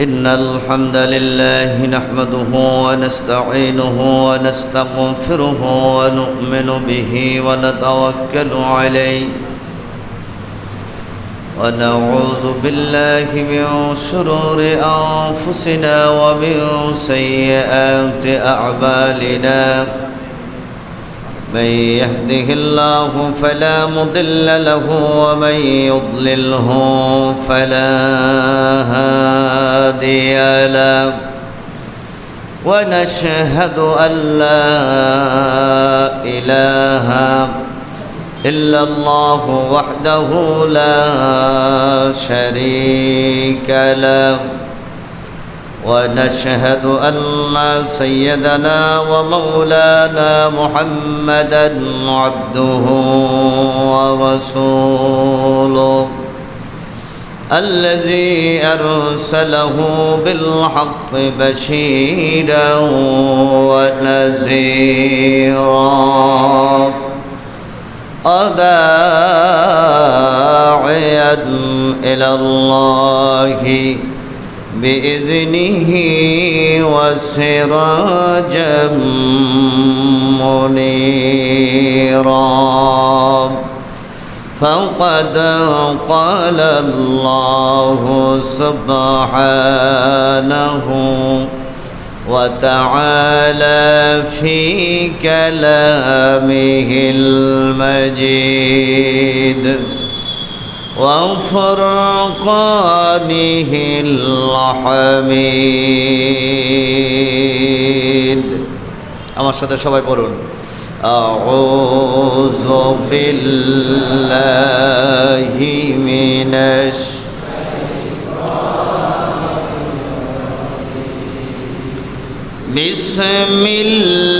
إن الحمد لله نحمده ونستعينه ونستغفره ونؤمن به ونتوكل عليه ونعوذ بالله من شرور أنفسنا ومن سيئات أعمالنا من يهده الله فلا مضل له ومن يضلله فلا هادي له ونشهد أن لا إله إلا الله وحده لا شريك له ونشهد أن سيدنا ومولانا محمدًا عبده ورسوله الذي أرسله بالحق بشيرا ونذيرا وداعيا إلى الله بإذنه وسراجا منيرا فقد قال الله سبحانه وتعالى في كلامه المجيد وفرقانه الحميد আমার সাথে সবাই পড়ুন أعوذ بالله من بسم الله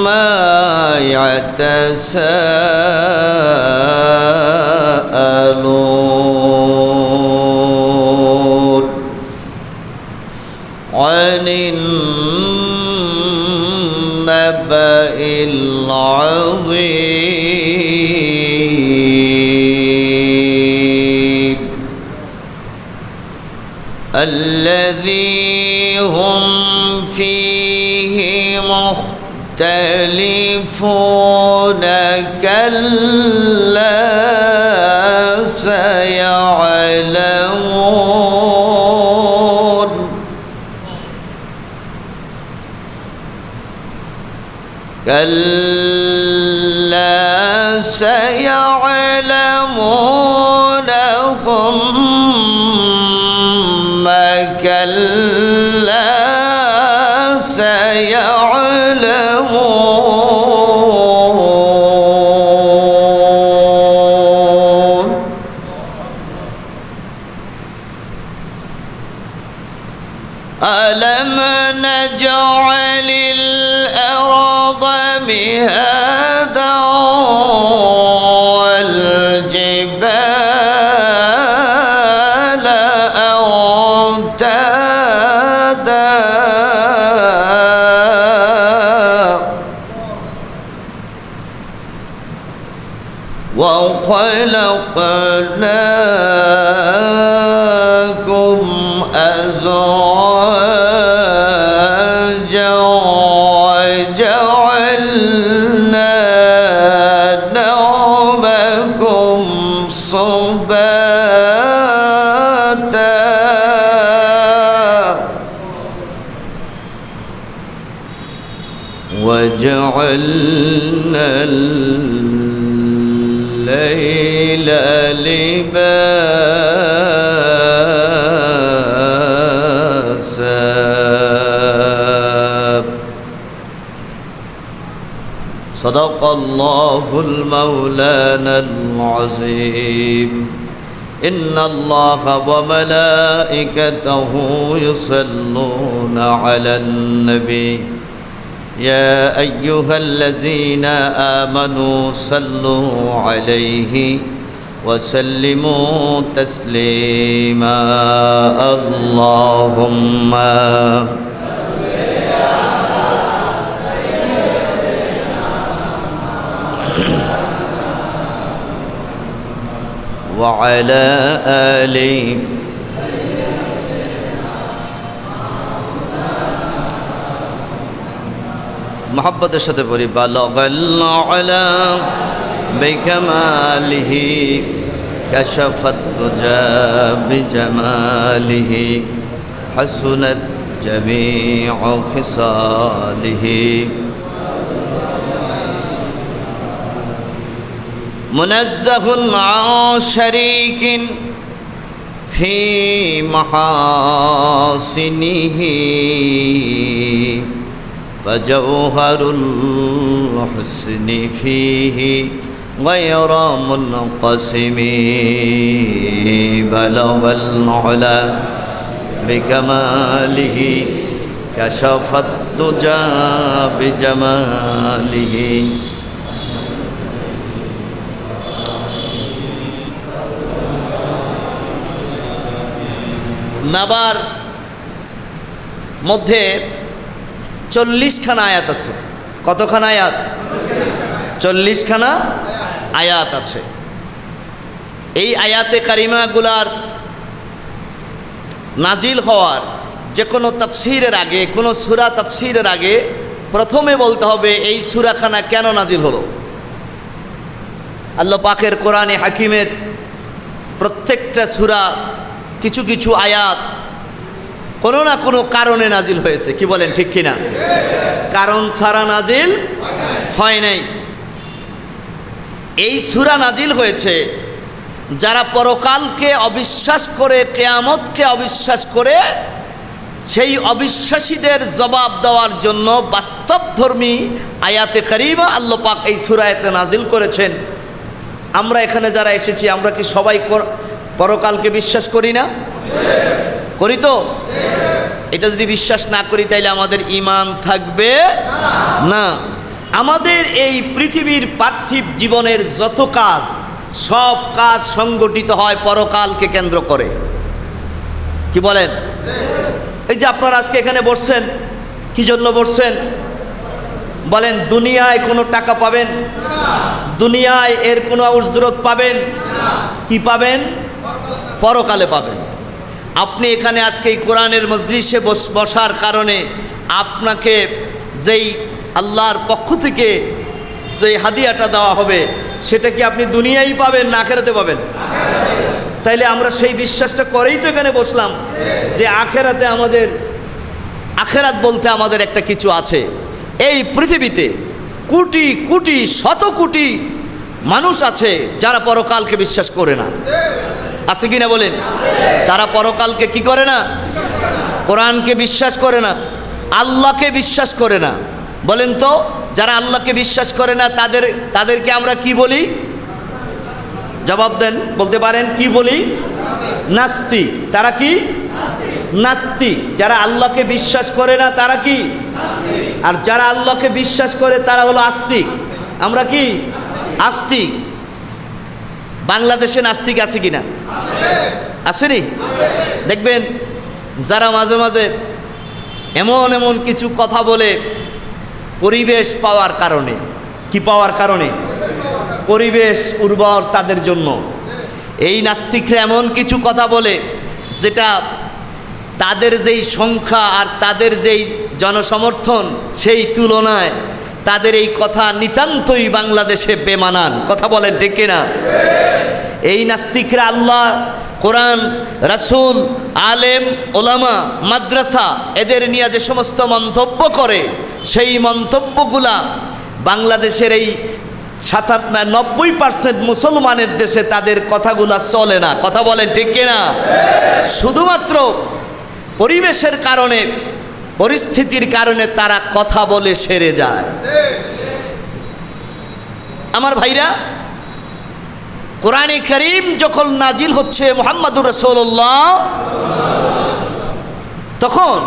عما يتساءلون عن النبأ العظيم الذي هم فيه مختلفون كلا سيعلمون كلا سيعلمون ثم كلا سيعلمون ألم نجعل الأرض مهادا والجبال أوتادا وخلقناكم أزواجا وجعلنا نومكم سباتا وجعلنا الليل لباسا صدق الله المولانا العظيم إن الله وملائكته يصلون على النبي يا أيها الذين آمنوا صلوا عليه وسلموا تسليما اللهم صل على وعلى آل محبت সাথে পড়ি বালাগাল আলা বিকামালিহি কাশাফাত তুজা বিজামালিহি হাসুনাত জামিউ খিসালিহি মুনাজ্জাহুন আন শারীকিন ফি মাহাসিনিহি فجوهر الحسن فيه غير منقسم بلغ العلا بكماله كشف الدجى بجماله নাবার মধ্যে 40খানা আয়াত আছে। কতখানা আয়াত? 40খানা আয়াত আছে। এই আয়াতে কারিমাগুলার নাজিল হওয়ার যে কোনো তাফসিরের আগে, কোনো সূরা তাফসিরের আগে প্রথমে বলতে হবে এই সূরাখানা কেন নাজিল হলো। আল্লাহ পাকের কোরআনে হাকিমের প্রত্যেকটা সূরা কিছু কিছু আয়াত কোনো না কোনো কারণে নাজিল হয়েছে। কি বলেন, ঠিক কিনা? কারণ ছাড়া নাজিল হয় নাই। এই সূরা নাজিল হয়েছে যারা পরকালকে অবিশ্বাস করে, কিয়ামতকে অবিশ্বাস করে, সেই অবিশ্বাসীদের জবাব দেওয়ার জন্য বাস্তবধর্মী আয়াতে কারিমা আল্লাহ পাক এই সূরাতে নাজিল করেছেন। আমরা এখানে যারা এসেছি আমরা কি সবাই পরকালকে বিশ্বাস করি না? করি তো? এটা যদি বিশ্বাস না করি তাইলে আমাদের ঈমান থাকবে না। আমাদের এই পৃথিবীর পার্থিব জীবনের যত কাজ, সব কাজ সংগঠিত হয় পরকালকে কেন্দ্র করে। কি বলেন? এই যে আপনারা আজকে এখানে বসছেন, কি জন্য বসছেন বলেন? দুনিয়ায় কোনো টাকা পাবেন? দুনিয়ায় এর কোনো উজরত পাবেন? কি পাবেন? পরকালে পাবেন। আপনি এখানে আজকে এই কোরআনের মজলিসে বসার কারণে আপনাকে যেই আল্লাহর পক্ষ থেকে যেই হাদিয়াটা দেওয়া হবে সেটা কি আপনি দুনিয়ায় পাবেন না আখিরাতে পাবেন? তাইলে আমরা সেই বিশ্বাসটা করেই তো এখানে বসলাম যে আখিরাতে আমাদের, আখিরাত বলতে আমাদের একটা কিছু আছে। এই পৃথিবীতে কোটি কোটি শত কোটি মানুষ আছে যারা পরকালকে বিশ্বাস করে না। আছে কিনা বলেন? তারা পরকালকে কি করে না? কোরআনকে বিশ্বাস করে না, আল্লাহকে বিশ্বাস করে না। বলেন তো, যারা আল্লাহকে বিশ্বাস করে না তাদেরকে আমরা কি বলি? জবাব দেন, বলতে পারেন কি বলি? নাস্তিক। তারা কি? নাস্তিক। যারা আল্লাহকে বিশ্বাস করে না তারা কি? আর যারা আল্লাহকে বিশ্বাস করে তারা হলো আস্তিক। আমরা কি? আস্তিক। বাংলাদেশে নাস্তিক আছে কিনা? আসেনি? দেখবেন যারা মাঝে মাঝে এমন এমন কিছু কথা বলে পরিবেশ পাওয়ার কারণে, কি পাওয়ার কারণে? পরিবেশ উর্বর তাদের জন্য। এই নাস্তিকরা এমন কিছু কথা বলে যেটা তাদের যেই সংখ্যা আর তাদের যেই জনসমর্থন সেই তুলনায় তাদের এই কথা নিতান্তই বাংলাদেশে বেমানান। কথা বলেন ঠিক কিনা? এই নাস্তিকরা আল্লাহ, কোরআন, রাসূল, আলেম, ওলামা, মাদ্রাসা এদের নিয়ে যে সমস্ত মন্তব্য করে সেই মন্তব্যগুলা বাংলাদেশের এই 90% মুসলমানের দেশে তাদের কথাগুলা চলে না। কথা বলেন ঠিক কিনা? শুধুমাত্র পরিবেশের কারণে, পরিস্থিতির কারণে তারা কথা বলে সেরে যায়। আমার ভাইরা, কোরআনে কারীম যখন নাজিল হচ্ছে মুহাম্মদুর রাসূলুল্লাহ, তখন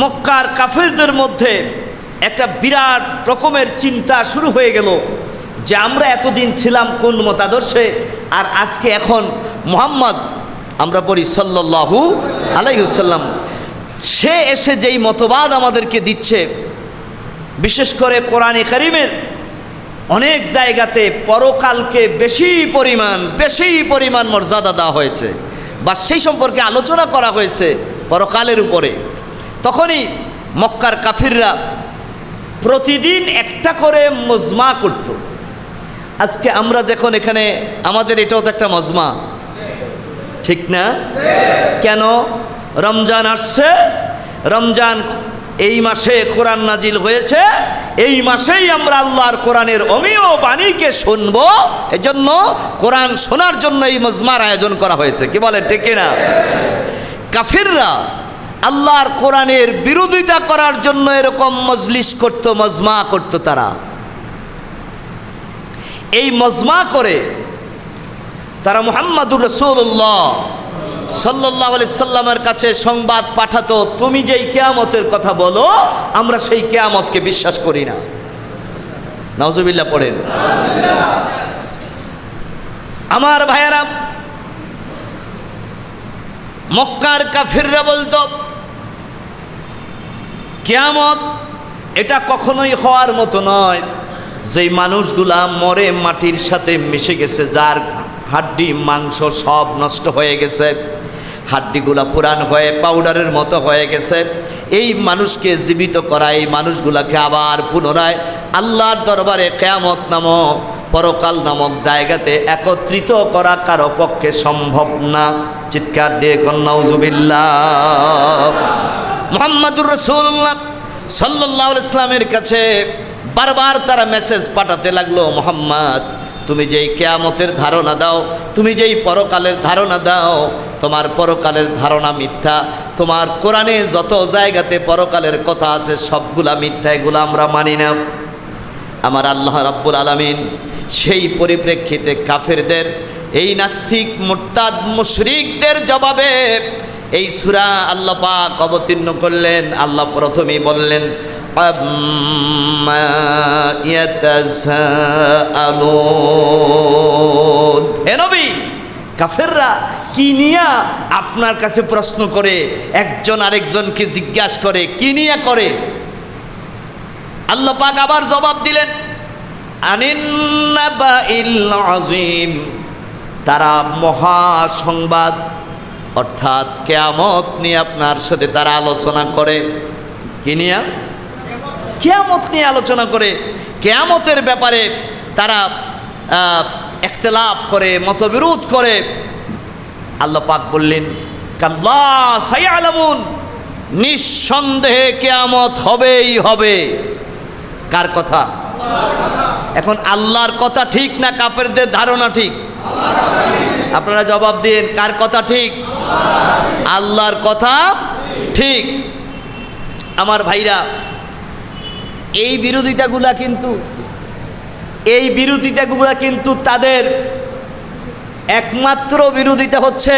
মক্কার কাফেরদের মধ্যে একটা বিরাট রকমের চিন্তা শুরু হয়ে গেল যে আমরা এতদিন ছিলাম কোন মতাদর্শে, আর আজকে এখন মুহাম্মদ, আমরা পড়ি সাল্লাল্লাহু আলাইহি ওয়াসাল্লাম, সে এসে যেই মতবাদ আমাদেরকে দিচ্ছে, বিশেষ করে কোরআনে কারীমের অনেক জায়গাতে পরকালকে বেশি পরিমাণ মর্যাদা দেওয়া হয়েছে বা সেই সম্পর্কে আলোচনা করা হয়েছে পরকালের উপরে। তখনই মক্কার কাফিররা প্রতিদিন একটা করে মজমা করত। আজকে আমরা যখন এখানে, আমাদের এটাও তো একটা মজমা, ঠিক না? কেন? রমজান আসছে, রমজান এই মাসে কোরআন নাজিল হয়েছে, এই মাসেই আমরা আল্লাহর কোরআনের অমীয় বাণীকে শুনব, এজন্য কোরআন শোনার জন্য এই মজমার আয়োজন করা হয়েছে। কি বলে, ঠিক না? কাফিররা আল্লাহর কোরআনের বিরোধিতা করার জন্য এরকম মজলিস করত, মজমা করত। তারা এই মজমা করে তারা মুহাম্মাদুর রাসূলুল্লাহ সাল্লাল্লাহু আলাইহি সাল্লামের কাছে সংবাদ পাঠাতো, তুমি যেই কিয়ামতের কথা বলো আমরা সেই কিয়ামতকে বিশ্বাস করি না। নাউজুবিল্লাহ পড়েন। আমার ভাইয়েরা, মক্কার কাফিররা বলতো কিয়ামত এটা কখনোই হওয়ার মতো নয়। যেই মানুষগুলা মরে মাটির সাথে মিশে গেছে, যার হাড্ডি মাংস সব নষ্ট হয়ে গেছে, হাড্ডিগুলা পুরান হয়ে পাউডারের মতো হয়ে গেছে, এই মানুষকে জীবিত করা, এই মানুষগুলাকে আবার পুনরায় আল্লাহর দরবারে কিয়ামত নামক পরকাল নামক জায়গাতে একত্রিত করা কারো পক্ষে সম্ভব না। চিৎকার দিয়ে কোন নাউজুবিল্লাহ। মুহাম্মাদুর রাসূলুল্লাহ সাল্লাল্লাহু আলাইহি ওয়াসাল্লামের কাছে বারবার তারা মেসেজ পাঠাতে লাগলো, মুহাম্মদ তুমি যেই কিয়ামতের ধারণা দাও, তুমি যেই পরকালের ধারণা দাও, তোমার পরকালের ধারণা মিথ্যা। তোমার কোরআনে যত জায়গাতে পরকালের কথা আছে সবগুলা মিথ্যা, এগুলো আমরা মানি না। আমার আল্লাহ রাব্বুল আলামিন সেই পরিপ্রেক্ষিতে কাফেরদের, এই নাস্তিক মুরতাদ মুশরিকদের জবাবে এই সূরা আল্লাহ পাক অবতীর্ণ করলেন। আল্লাহ প্রথমেই বললেন, আম্মা ইয়াতাসাআলুন। হে নবী, কাফেররা কি নিয়া আপনার কাছে প্রশ্ন করে, একজন আরেকজনকে জিজ্ঞাসা করে, কি নিয়া করে? আল্লাহ পাক আবার জবাব দিলেন, আনিন নাবাইল আযীম। তারা মহা সংবাদ অর্থাৎ কিয়ামত নিয়ে আপনার সাথে তারা আলোচনা করে। কি নিয়ে? কিয়ামত নিয়ে আলোচনা করে, কিয়ামতের ব্যাপারে তারা ইখতিলাফ করে, মতবিরোধ করে। আল্লাহ পাক বললেন, কাল্লা সায়ালামুন, নিঃসন্দেহে কিয়ামত হবেই হবে। কার কথা? এখন আল্লাহর কথা ঠিক না কাফেরদের ধারণা ঠিক? আপনারা জবাব দিন, কার কথা ঠিক? আল্লাহর কথা ঠিক। আমার ভাইরা, এই বিরোধিতাগুলা কিন্তু তাদের একমাত্র বিরোধিতা হচ্ছে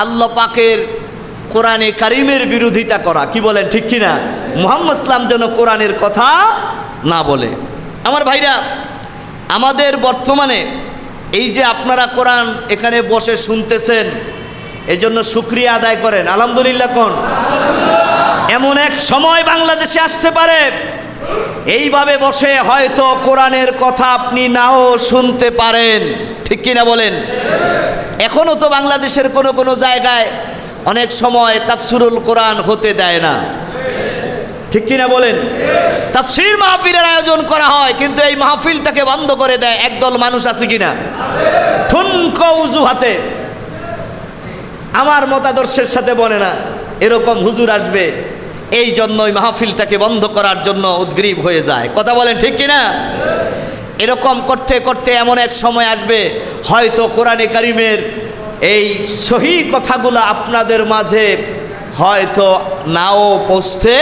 আল্লাহ পাকের কোরআনে কারিমের বিরোধিতা করা। কি বলেন, ঠিক কিনা? মুহাম্মদ ইসলাম যেন কোরআনের কথা না বলে। আমার ভাইরা, আমাদের বর্তমানে এই যে আপনারা কোরআন এখানে বসে শুনতেছেন, এই জন্য শুকরিয়া আদায় করেন, আলহামদুলিল্লাহ কোন। এমন এক সময় বাংলাদেশে আসতে পারে এইভাবে বসে হয়তো কোরআনের কথা আপনি নাও শুনতে পারেন, ঠিক কিনা বলেন? এখনো তো বাংলাদেশের কোনো কোনো জায়গায় অনেক সময় তাফসিরুল কোরআন হতে দেয় না, ঠিক কিনা বলেন? তাফসীর মাহফিলের আয়োজন করা হয়, কিন্তু এই মাহফিলটাকে বন্ধ করে দেয় একদল মানুষ। আছে কিনা? ঠুনকো উজুহাতে আমার মতাদর্শের সাথে বলে না, এরকম হুজুর আসবে, এই জন্য ওই মাহফিলটাকে বন্ধ করার জন্য উদ্গ্রীব হয়ে যায়। কথা বলেন, ঠিক কিনা? এরকম করতে করতে এমন এক সময় আসবে হয়তো কোরআনে কারিমের এই সহি কথাগুলো আপনাদের মাঝে হয়তো নাও পৌঁছতে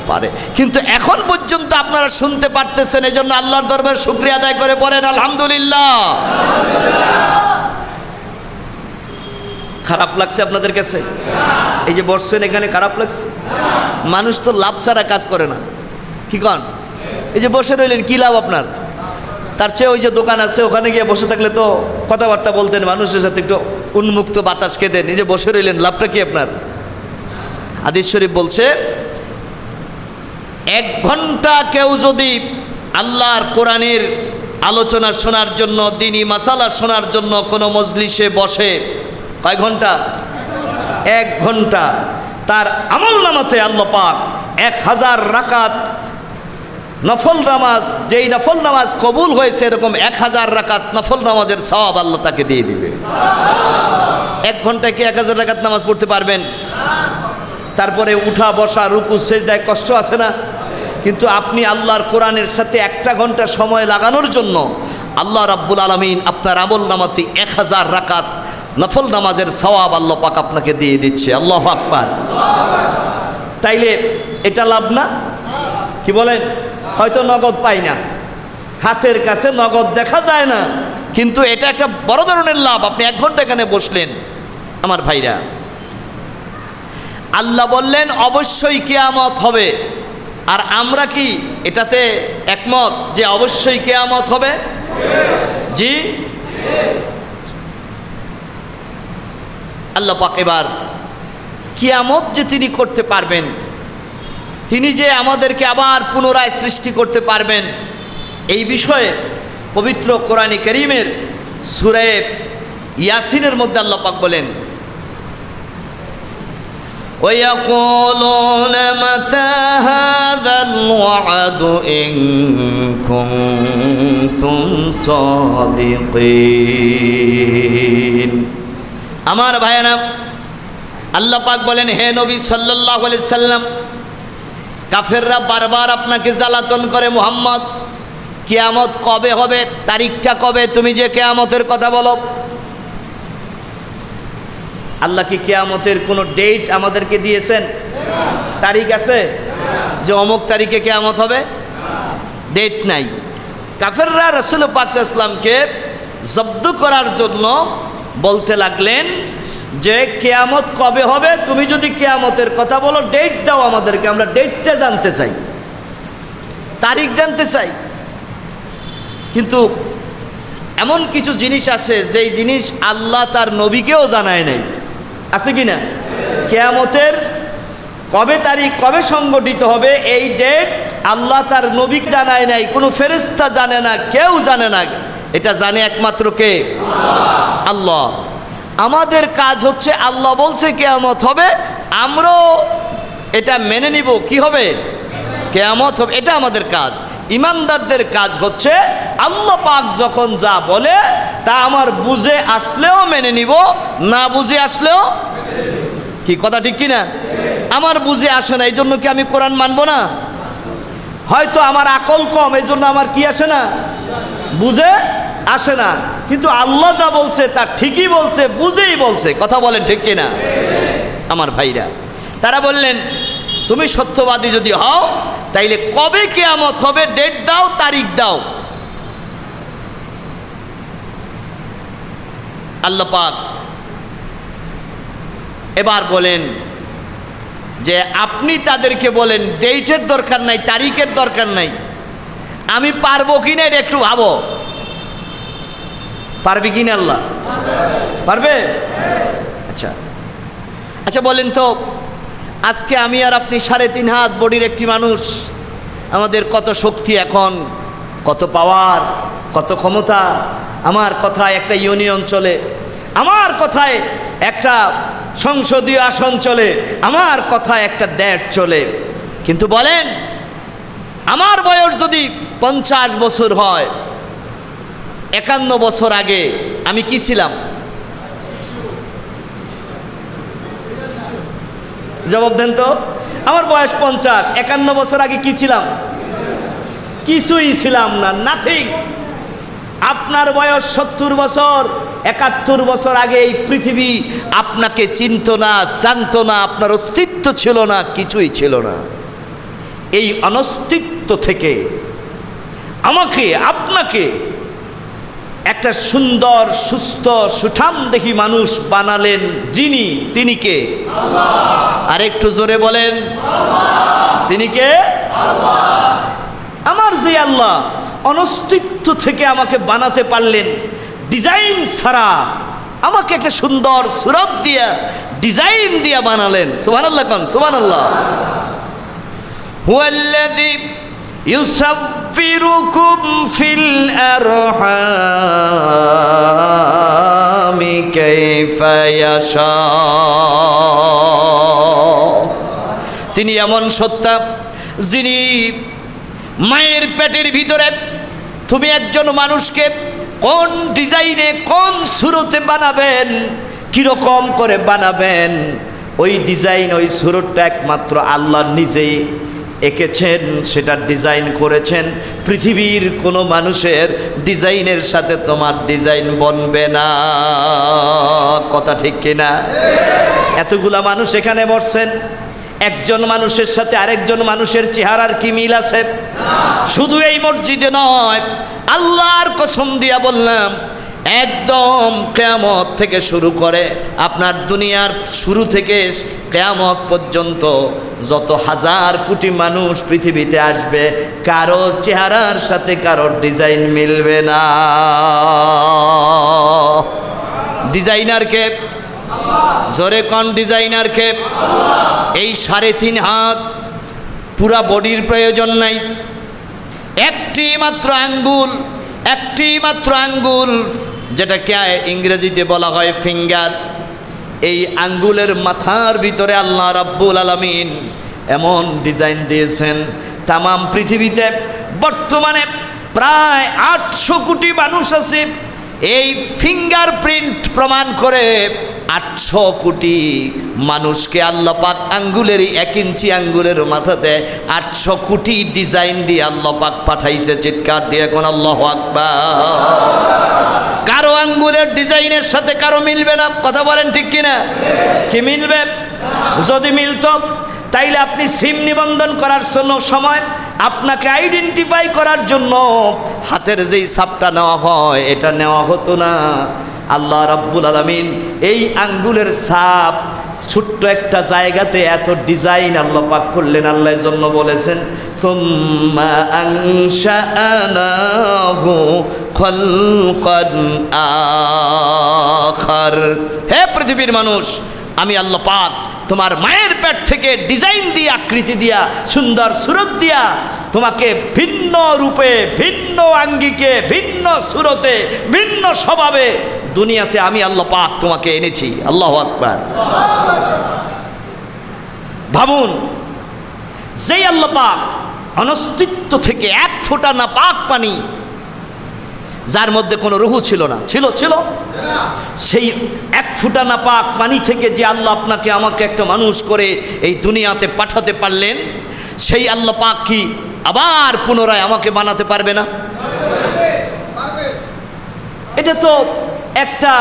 পারে, কিন্তু এখন পর্যন্ত আপনারা শুনতে পারতেছেন, এই জন্য আল্লাহর দরবারে শুকরিয়া আদায় করে পড়েন আলহামদুলিল্লাহ। খারাপ লাগছে আপনাদের কাছে? এই যে বসছেন এখানে, খারাপ লাগছে? মানুষ তো লাভ ছাড়া কাজ করে না, কি কন? এই যে বসে রইলেন, কি লাভ আপনার? তার চেয়ে ওই যে দোকান আছে ওখানে গিয়ে বসে থাকলে তো কথাবার্তা বলতেন, মানুষের সাথে একটু উন্মুক্ত বাতাস খেতেন। এই যে বসে রইলেন, লাভটা কি আপনার? হাদিস শরীফ বলছে, 1 ঘন্টা কেউ যদি আল্লাহর কোরআনের আলোচনা শোনার জন্য, দ্বীনি মাসালা শোনার জন্য কোনো মজলিসে বসে কয় ঘন্টা? 1 ঘন্টা। তার আমল নামাতে আল্লাহ পাক 1000 রাকাত নফল নামাজ, যেই নফল নামাজ কবুল হয়েছে এরকম 1000 রাকাত নফল নামাজের সওয়াব আল্লাহ তাকে দিয়ে দিবে। 1 ঘন্টায় কি 1000 রাকাত নামাজ পড়তে পারবেন? তারপরে উঠা বসা রুকু সেজদায় কষ্ট আছে না? কিন্তু আপনি আল্লাহর কোরআনের সাথে 1 ঘন্টা সময় লাগানোর জন্য আল্লাহ রাব্বুল আলামিন আপনার আমল নামাতে 1000 রাকাত নফল নামাজের সওয়াব আল্লাহ পাক আপনাকে দিয়ে দিচ্ছে। আল্লাহু আকবার। তাইলে এটা লাভ না? কি বলেন? হয়তো নগদ পাই না, হাতের কাছে নগদ দেখা যায় না, কিন্তু এটা একটা বড় ধরনের লাভ। আপনি 1 ঘন্টা এখানে বসলেন। আমার ভাইরা, আল্লাহ বললেন অবশ্যই কিয়ামত হবে, আর আমরা কি এটাতে একমত যে অবশ্যই কিয়ামত হবে? জি। আল্লাহ পাক এবার কিয়ামত যে তিনি করতে পারবেন, তিনি যে আমাদেরকে আবার পুনরায় সৃষ্টি করতে পারবেন, এই বিষয়ে পবিত্র কোরআনে কারীমের সূরা ইয়াসিনের মধ্যে আল্লাহ পাক বলেন, وَيَقُولُونَ مَتَى هَذَا الْوَعْدُ إِن كُنتُمْ صَادِقِينَ। আমার ভাইয়েরা, আল্লাহ পাক বলেন, হে নবী সাল্লাল্লাহু আলাইহি সাল্লাম, কাফেররা বারবার আপনাকে জ্বালাতন করে, মুহাম্মদ কিয়ামত কবে হবে, তারিখটা কবে, তুমি যে কিয়ামতের কথা বলো। আল্লাহ কি কিয়ামতের কোনো ডেট আমাদেরকে দিয়েছেন? তারিখ আছে যে অমুক তারিখে কিয়ামত হবে? ডেট নাই। কাফেররা রাসূল পাক সাল্লাল্লাহু আলাইহি ওয়াসাল্লামকে জব্দ করার জন্য বলতে লাগলেন যে কিয়ামত কবে হবে, তুমি যদি কিয়ামতের কথা বলো ডেট দাও আমাদেরকে, আমরা ডেটটা জানতে চাই, তারিখ জানতে চাই। কিন্তু এমন কিছু জিনিস আছে যেই জিনিস আল্লাহ তার নবীকেও জানায় নাই, আছে কি না? কিয়ামতের কবে তারিখ, কবে সংগঠিত হবে, এই ডেট আল্লাহ তার নবীকে জানায় নাই, কোনো ফেরেশতা জানে না, কেউ জানে না। এটা জানে একমাত্র কে? আল্লাহ। আমাদের কাজ হচ্ছে আল্লাহ বলছে কিয়ামত হবে, আমরাও এটা মেনে নিব। কি হবে? কিয়ামত হবে, এটা আমাদের কাজ। ইমানদারদের কাজ হচ্ছে আল্লাহ পাক যখন যা বলে তা আমার বুঝে আসলেও মেনে নিব, না বুঝে আসলেও। কি কথা ঠিক কি না? আমার বুঝে আসে না, এই জন্য কি আমি কোরআন মানব না? হয়তো আমার আকল কম, এই জন্য আমার কি আসে না, বুঝে আসে না। কিন্তু আল্লাহ যা বলছে তা ঠিকই বলছে, বুঝেই বলছে। কথা বলেন ঠিক কিনা? আমার ভাইরা, তারা বললেন তুমি সত্যবাদী যদি হও তাইলে কবে কিয়ামত হবে ডেট দাও, তারিখ দাও। আল্লাহ পাক এবার বলেন যে আপনি তাদেরকে বলেন ডেটের দরকার নাই, তারিখের দরকার নাই, আমি পারবো কিনা এটা একটু ভাবো। পারবে কিনা? আল্লাহ পারবে। আচ্ছা আচ্ছা, বলেন তো আজকে আমি আর আপনি 3.5 হাত বডির একটি মানুষ, আমাদের কত শক্তি এখন, কত পাওয়ার, কত ক্ষমতা। আমার কথায় একটা ইউনিয়ন চলে, আমার কথায় একটা সংসদীয় আসন চলে, আমার কথায় একটা দেশ চলে। কিন্তু বলেন আমার বয়স যদি 50 বছর হয়, 51 বছর আগে আমি কি ছিলাম? জবাব দেন তো। আমার বয়স 50, 51 বছর আগে কি ছিলাম? কিছুই ছিলাম না, নাথিং। আপনার বয়স 70 বছর, 71 বছর আগে এই পৃথিবী আপনাকে চিনত না, জানত না, আপনার অস্তিত্ব ছিল না, কিছুই ছিল না। এই অনস্তিত্ব থেকে আমাকে আপনাকে একটা সুন্দর, সুস্থ, সুঠাম দেখি মানুষ বানালেন যিনি, তিনি কে? আল্লাহ। আর একটু জোরে বলেন আল্লাহ। তিনি কে? আল্লাহ। আমার যে আল্লাহ অনস্তিত্ব থেকে আমাকে বানাতে পারলেন, ডিজাইন ছাড়া আমাকে একটা সুন্দর সুরত দিয়া, ডিজাইন দিয়া বানালেন। সুবহানাল্লাহ কোন? সুবহানাল্লাহ। হুয়াল্লাযী ইউসাফিরুকুম ফিল আরহামি কাইফা ইয়াশা। তিনি এমন সত্তা যিনি মায়ের পেটের ভিতরে তুমি একজন মানুষকে কোন ডিজাইনে কোন সুরতে বানাবেন, কিরকম করে বানাবেন, ওই ডিজাইন ওই সুরতটা একমাত্র আল্লাহ নিজেই এঁকেছেন, সেটা ডিজাইন করেছেন। পৃথিবীর কোনো মানুষের ডিজাইনের সাথে তোমার ডিজাইন বনবে না। কথা ঠিক কিনা? এতগুলা মানুষ এখানে বসছেন, একজন মানুষের সাথে আরেকজন মানুষের চেহারার কি মিল আছে? শুধু এই মসজিদে নয়, আল্লাহর কসম দিয়া বললাম, একদম কিয়ামত থেকে শুরু করে আপনার দুনিয়ার শুরু থেকে কিয়ামত পর্যন্ত যত হাজার কোটি মানুষ পৃথিবীতে আসবে, কারো চেহারার সাথে কারো ডিজাইন মিলবে না। ডিজাইনার কে? জোরে কোন ডিজাইনার কে? এই 3.5 হাত পুরা বডির প্রয়োজন নাই, একটি মাত্র আঙ্গুল যেটাকে ইংরেজিতে বলা হয় ফিঙ্গার, এই আঙ্গুলের মাথার ভিতরে আল্লাহ রাব্বুল আলামিন এমন ডিজাইন দিয়েছেন। তামাম পৃথিবীতে বর্তমানে প্রায় 800 কোটি মানুষ আছে। এই ফিঙ্গারপ্রিন্ট প্রমাণ করে 800 কোটি মানুষকে আল্লাহ পাক আঙ্গুলের 1 ইঞ্চি আঙ্গুলের মাথাতে 800 কোটি ডিজাইন দিয়ে আল্লাহ পাক পাঠাইছে। চিৎকার দিয়ে কোন আল্লাহু আকবার। কারো আঙ্গুলের ডিজাইনের সাথে কারো মিলবে না। কথা বলেন ঠিক কিনা? কি মিলবে? যদি মিলতো তাইলে আপনি সিম নিবন্ধন করার সময় আপনাকে আইডেন্টিফাই করার জন্য হাতের যেই ছাপটা নেওয়া হয় এটা নেওয়া হতো না। আল্লাহ রাব্বুল আলামিন এই আঙ্গুলের ছাপ ছোট্ট একটা জায়গাতে এত ডিজাইন আল্লাহ পাক করলেন। আল্লাহর জন্য বলেছেন, সুম্মা আনশাআনাহু খালকান আখার। হে পৃথিবীর মানুষ, আমি আল্লাহ পাক তোমার মায়ের পেট থেকে ডিজাইন দিয়া, আকৃতি দিয়া, সুন্দর সুরত দিয়া তোমাকে ভিন্ন রূপে, ভিন্ন আঙ্গিকে, ভিন্ন সুরতে, ভিন্ন স্বভাবে দুনিয়াতে আমি আল্লাহ পাক তোমাকে এনেছি। আল্লাহু আকবার। ভাবুন, যেই আল্লাহ পাক অনস্তিত্ব থেকে 1 ফোঁটা না পাক পানি, যার মধ্যে কোনো রুহু ছিল না, ছিল সেই 1 ফোঁটা না পাক পানি থেকে যে আল্লাহ আপনাকে আমাকে একটা মানুষ করে এই দুনিয়াতে পাঠাতে পারলেন, সেই আল্লাহ পাক কি আবার পুনরায় আমাকে বানাতে পারবে না? এটা তো একটা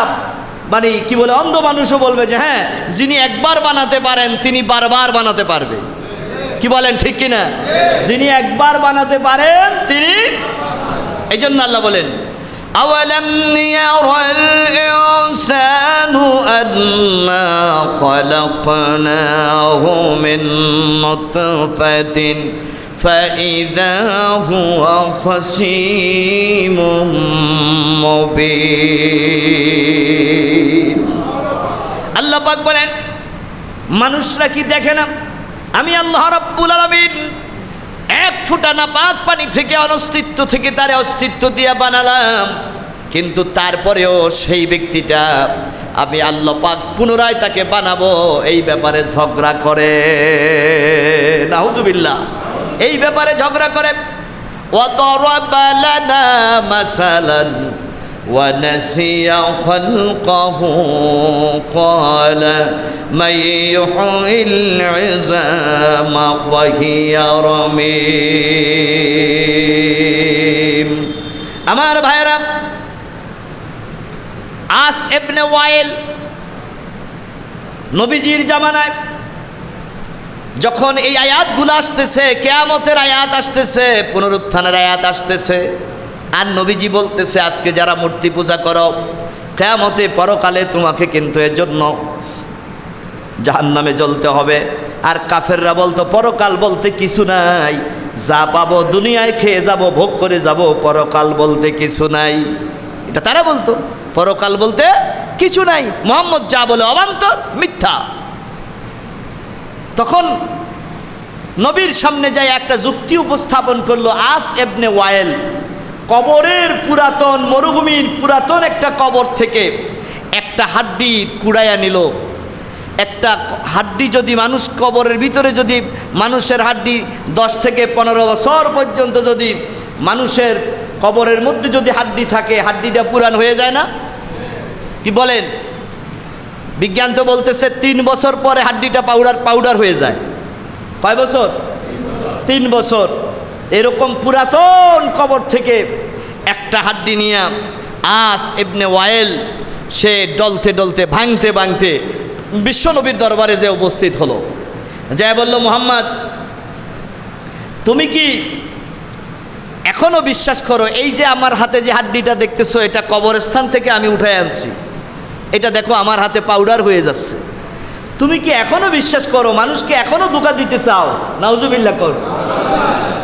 মানে কি বলে, অন্ধ মানুষও বলবে যে হ্যাঁ, যিনি একবার বানাতে পারেন তিনি বারবার বানাতে পারবে। কি বলেন ঠিক কিনা? যিনি একবার বানাতে পারেন তিনি, এই জন্য আল্লাহ বলেন, আওয়ালাম ইয়ারাল ইনসানু আন্না খালাকনাহু মিন নুতফাতিন ফাইযা হুয়া খাসীমুম মুবিন। আল্লাহ পাক বলেন, মানুষরা কি দেখে না আমি আল্লাহ রাব্বুল আলামিন 1 ফোঁটা না পাক পানি থেকে, অনস্তিত্ব থেকে তারে অস্তিত্ব দিয়ে বানালাম, কিন্তু তারপরেও সেই ব্যক্তিটা আমি আল্লাহ পাক পুনরায় তাকে বানাবো এই ব্যাপারে ঝগড়া করে। নাউজুবিল্লাহ। এই ব্যাপারে ঝগড়া করে। ওয়াতারাবা লানা মাসালান ওয়া নাসিয়া খালকাহু ক্বালা মান ইউহিল ইযামা ওয়া হিয়া রামীম। আমার ভাইরা, আস ইবনে ওয়াইল নবীজির জামানায় যখন এই আয়াতগুলো আসতেছে, কিয়ামতের আয়াত আসতেছে, পুনরুত্থানের আয়াত আসতেছে, আর নবীজি বলতেছে আজকে যারা মূর্তি পূজা করো, কিয়ামতে পরকালে তোমাকে কিন্তু এর জন্য জাহান্নামে জ্বলতে হবে। আর কাফেররা বলতো পরকাল বলতে কিছু নাই, যা পাবো দুনিয়ায় খেয়ে যাব, ভোগ করে যাব, পরকাল বলতে কিছু নাই। এটা তারা বলতো, পরকাল বলতে কিছু নাই, মুহাম্মদ যা বলে অবান্তর, মিথ্যা। তখন নবীর সামনে যায় একটা যুক্তি উপস্থাপন করলো। আস ইবনে ওয়াইল কবরের পুরাতন, মরুভূমির পুরাতন একটা কবর থেকে একটা হাড্ডি কুড়াইয়া নিল। একটা হাড্ডি যদি মানুষ কবরের ভিতরে, যদি মানুষের হাড্ডি 10 থেকে 15 বছর পর্যন্ত যদি মানুষের কবরের মধ্যে যদি হাড্ডি থাকে, হাড্ডিটা পুরান হয়ে যায় না? কি বলেন? বিজ্ঞান তো বলতেছে 3 বছর পরে হাড্ডিটা পাউডার হয়ে যায়। কয় বছর? 3 বছর। এরকম পুরাতন কবর থেকে একটা হাড্ডি নিয়ে আস ইবনে ওয়াইল সে ডলতে ডলতে, ভাঙতে ভাঙতে বিশ্বনবীর দরবারে যে উপস্থিত হলো। যায় বলল, মুহাম্মদ, তুমি কি এখনো বিশ্বাস করো এই যে আমার হাতে যে হাড্ডিটা দেখতেছো, এটা কবরস্থান থেকে আমি উঠায় আনছি, এটা দেখো আমার হাতে পাউডার হয়ে যাচ্ছে, তুমি কি এখনো বিশ্বাস করো? মানুষকে এখনো ধোঁকা দিতে চাও? নাউজুবিল্লাহ কর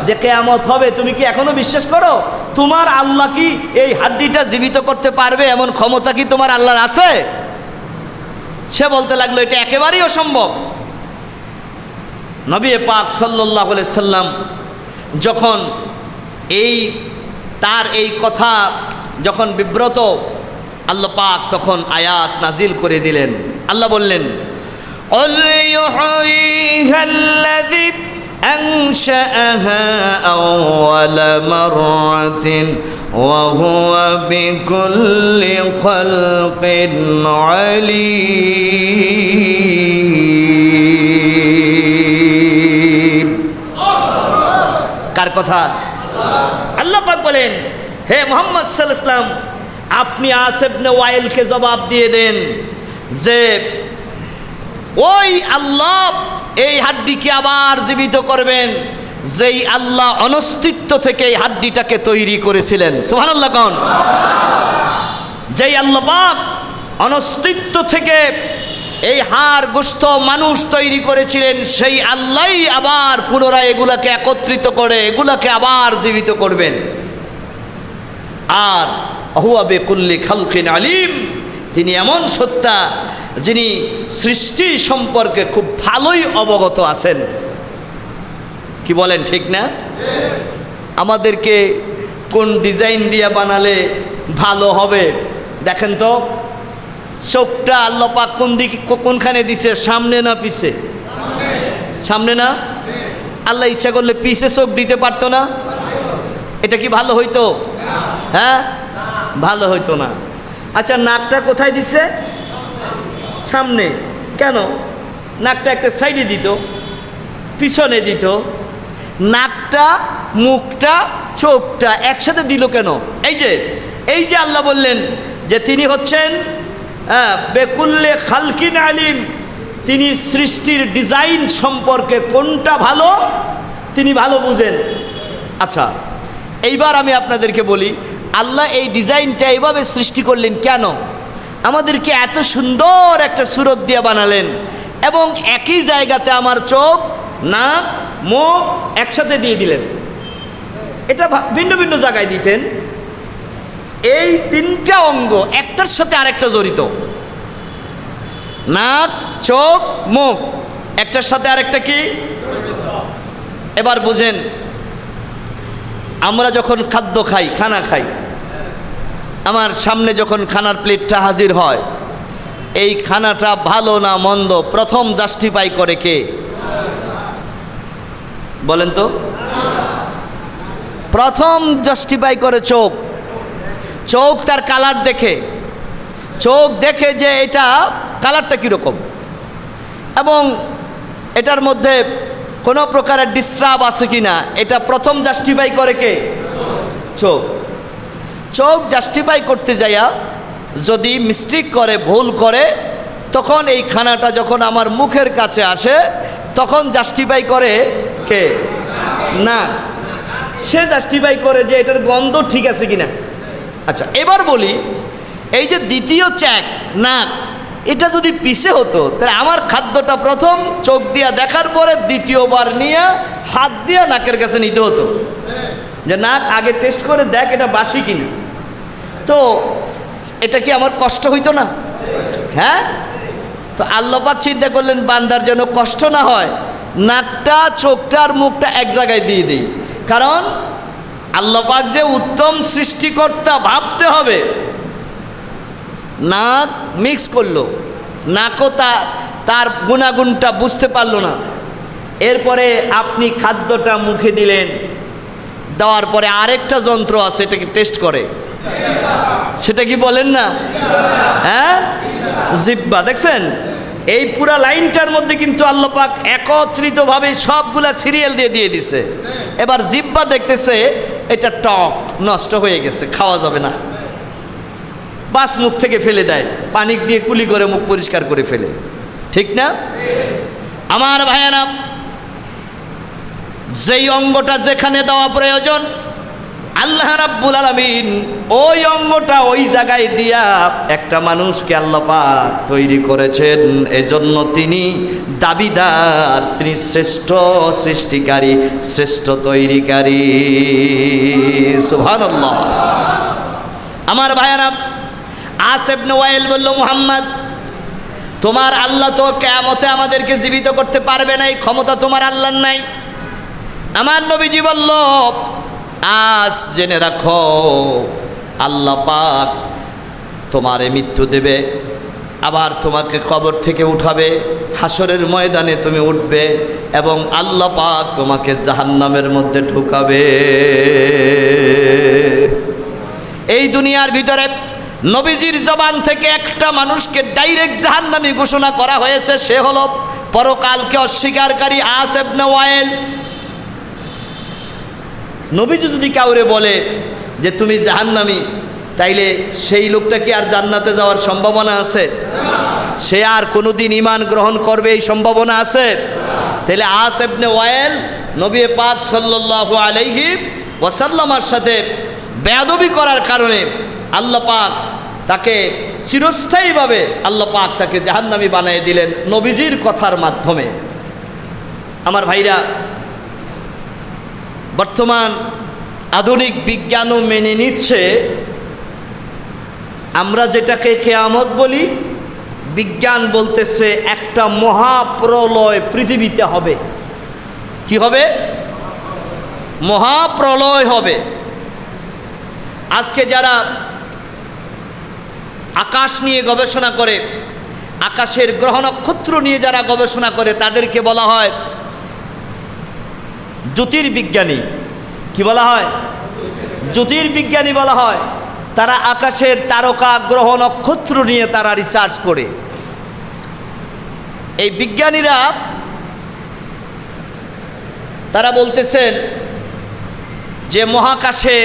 যে কিয়ামত হবে, তুমি কি এখনো বিশ্বাস করো? তোমার আল্লাহ কি এই হাড্ডিটা জীবিত করতে পারবে? এমন ক্ষমতা কি তোমার আল্লাহর আছে? সে বলতে লাগলো, এটা একেবারেই অসম্ভব। নবী পাক সাল্লাল্লাহু আলাইহি সাল্লাম যখন তার এই কথা যখন বিব্রত, আল্লাহ পাক তখন আয়াত নাজিল করে দিলেন। আল্লাহ বললেন, قُلْ يُحْيِيهَا الَّذِي أَنشَأَهَا أَوَّلَ مَرَّةٍ وَهُوَ بِكُلِّ خَلْقٍ عَلِيمٌ। কার কথা? আল্লাহ পাক বলেন, হে মুহাম্মদ সাল্লাল্লাহু আলাইহি ওয়াসাল্লাম, আপনি আস ইবনে ওয়াইলকে জবাব দিয়ে দেন যে ওই আল্লাহ এই হাড্ডিকে আবার জীবিত করবেন, যেই আল্লাহ অনস্তিত্ব থেকে এই হাড্ডিটাকে তৈরি করেছিলেন। সুবহানাল্লাহ কোন? যেই আল্লাহ পাক অনস্তিত্ব থেকে এই হাড় গোশত মানুষ তৈরি করেছিলেন, সেই আল্লাহই আবার পুনরায় এগুলাকে একত্রিত করে এগুলাকে আবার জীবিত করবেন। আর হুয়া বিকুল্লি খালকিন আলিম, তিনি এমন সত্তা যিনি সৃষ্টি সম্পর্কে খুব ভালোই অবগত আছেন। কি বলেন, ঠিক না? আমাদেরকে কোন ডিজাইন দিয়ে বানালে ভালো হবে দেখেন তো। চোখটা আল্লাহ পাক কোন দিকে, কোনখানে দিছে? সামনে না পিছে? সামনে না? আল্লাহ ইচ্ছা করলে পিছে চোখ দিতে পারতো না? এটা কি ভালো হইতো? হ্যাঁ, ভালো হইতো না। আচ্ছা, নাকটা কোথায় দিছে? সামনে। কেন? নাকটা একটা সাইডে দিত, পিছনে দিত। নাকটা, মুখটা, চোখটা একসাথে দিল কেন? এই যে আল্লাহ বললেন যে তিনি হচ্ছেন বেকুল্লে খালকিন আলিম, তিনি সৃষ্টির ডিজাইন সম্পর্কে কোনটা ভালো তিনি ভালো বুঝেন। আচ্ছা, এইবার আমি আপনাদেরকে বলি, আল্লাহ এই ডিজাইনটা এইভাবে সৃষ্টি করলেন কেন? আমাদেরকে এত সুন্দর একটা সুরত দিয়ে বানালেন এবং একই জায়গাতে আমার চোখ, নাক, মুখ একসাথে দিয়ে দিলেন। এটা ভিন্ন ভিন্ন জায়গায় দিতেন। এই 3টা অঙ্গ একটার সাথে আরেকটা জড়িত। নাক, চোখ, মুখ একটার সাথে আরেকটা কি? এবার বুঝেন, আমরা যখন খাদ্য খাই, খানা খাই, আমার সামনে যখন খানার প্লেটটা হাজির হয়, এই খানাটা ভালো না মন্দ প্রথম জাস্টিফাই করে কে? বলেন তো। প্রথম জাস্টিফাই করে চোখ। চোখ তার কালার দেখে, চোখ দেখে যে এটা কালারটা কীরকম এবং এটার মধ্যে কোনো প্রকারের ডিস্টার্ব আছে কি না, এটা প্রথম জাস্টিফাই করে কে? চোখ। চোখ জাস্টিফাই করতে যাইয়া যদি মিস্টেক করে, ভুল করে, তখন এই খানাটা যখন আমার মুখের কাছে আসে তখন জাস্টিফাই করে কে? না, সে জাস্টিফাই করে যে এটার গন্ধ ঠিক আছে কিনা। আচ্ছা, এবার বলি, এই যে দ্বিতীয় চেক, নাক, এটা যদি পিছে হতো তাহলে আমার খাদ্যটা প্রথম চোখ দিয়া দেখার পরে দ্বিতীয়বার নিয়ে হাত দিয়া নাকের কাছে নিতে হতো যে নাক আগে টেস্ট করে দেখ এটা বাসি কিনা। তো এটা কি আমার কষ্ট হইতো না? হ্যাঁ। তো আল্লাহ পাক চিন্তা করলেন বান্দার যেন কষ্ট না হয়, নাকটা, চোখটা আর মুখটা এক জায়গায় দিয়ে দিই, কারণ আল্লাহ পাক যে উত্তম সৃষ্টিকর্তা ভাবতে হবে। নাক মিক্স করলো, নাকও তার গুণাগুণটা বুঝতে পারলো না। এরপরে আপনি খাদ্যটা মুখে দিলেন, দেওয়ার পরে আরেকটা যন্ত্র আছে এটাকে টেস্ট করে, সেটা কি বলেন না? হ্যাঁ, জিহ্বা। দেখছেন এই পুরা লাইনটার মধ্যে কিন্তু আল্লাহ পাক একত্রিতভাবে সবগুলা সিরিয়াল দিয়ে দিছে। এবার জিহ্বা দেখতেছে এটা টক, নষ্ট হয়ে গেছে, খাওয়া যাবে না, বাস মুখ থেকে ফেলে দেয়, পানি দিয়ে কুলি করে মুখ পরিষ্কার করে ফেলে, ঠিক না? আমার ভাইয়েরা, যেই অঙ্গটা যেখানে দেওয়া প্রয়োজন আল্লাহ রাব্বুল আলামিন ওই অঙ্গটা ওই জায়গায় দিয়া একটা মানুষকে আল্লাহ পাক তৈরি করেছেন। এজন্য তিনি দাবিদার, তিনি শ্রেষ্ঠ সৃষ্টিকারী, শ্রেষ্ঠ তৈরিকারী। সুবহানাল্লাহ। আমার ভাইয়েরা, আস ইবনে ওয়াইল বলল, মুহাম্মদ তোমার আল্লাহ তো কিয়ামতে আমাদেরকে জীবিত করতে পারবে না, এই ক্ষমতা তোমার আল্লাহর নাই। আমার নবীজি বলল, আজ জেনে রাখো আল্লাহ পাক তোমারে মৃত্যু দেবে, আবার তোমাকে কবর থেকে উঠাবে, হাসরের ময়দানে তুমি উঠবে এবং আল্লাহ পাক তোমাকে জাহান্নামের মধ্যে ঢুকাবে। এই দুনিয়ার ভিতরে নবীজির জবান থেকে একটা মানুষকে ডাইরেক্ট জাহান্নামী ঘোষণা করা হয়েছে, সে হলো পরকালকে অস্বীকারী আস ইবনে ওয়াইল। নবীজি যদি কাউরে বলে যে তুমি জাহান্নামী, তাইলে সেই লোকটা কি আর জান্নাতে যাওয়ার সম্ভাবনা আছে? সে আর কোনোদিন ঈমান গ্রহণ করবে এই সম্ভাবনা আছে? তাহলে আস ইবনে ওয়াইল নবী পাক সাল্লাল্লাহু আলাইহি ওয়াসাল্লামের সাথে বেয়াদবি করার কারণে আল্লাহ পাক তাকে চিরস্থায়ীভাবে আল্লাহ পাক তাকে জাহান্নামী বানিয়ে দিলেন নবীজির কথার মাধ্যমে। আমার ভাইরা, বর্তমান আধুনিক বিজ্ঞানও মেনে নিচ্ছে আমরা যেটাকে কিয়ামত বলি, বিজ্ঞান বলতেছে একটা মহাপ্রলয় পৃথিবীতে হবে। কি হবে? মহাপ্রলয় হবে। আজকে যারা আকাশ নিয়ে গবেষণা করে, আকাশের গ্রহ নক্ষত্র নিয়ে যারা গবেষণা করে, তাদেরকে বলা হয় জ্যোতির্বিজ্ঞানী। কি বলা হয়? জ্যোতির্বিজ্ঞানী বলা হয়। তারা আকাশের তারকা, গ্রহ নক্ষত্র নিয়ে তারা রিসার্চ করে। এই বিজ্ঞানীরা তারা বলতেছেন যে মহাকাশে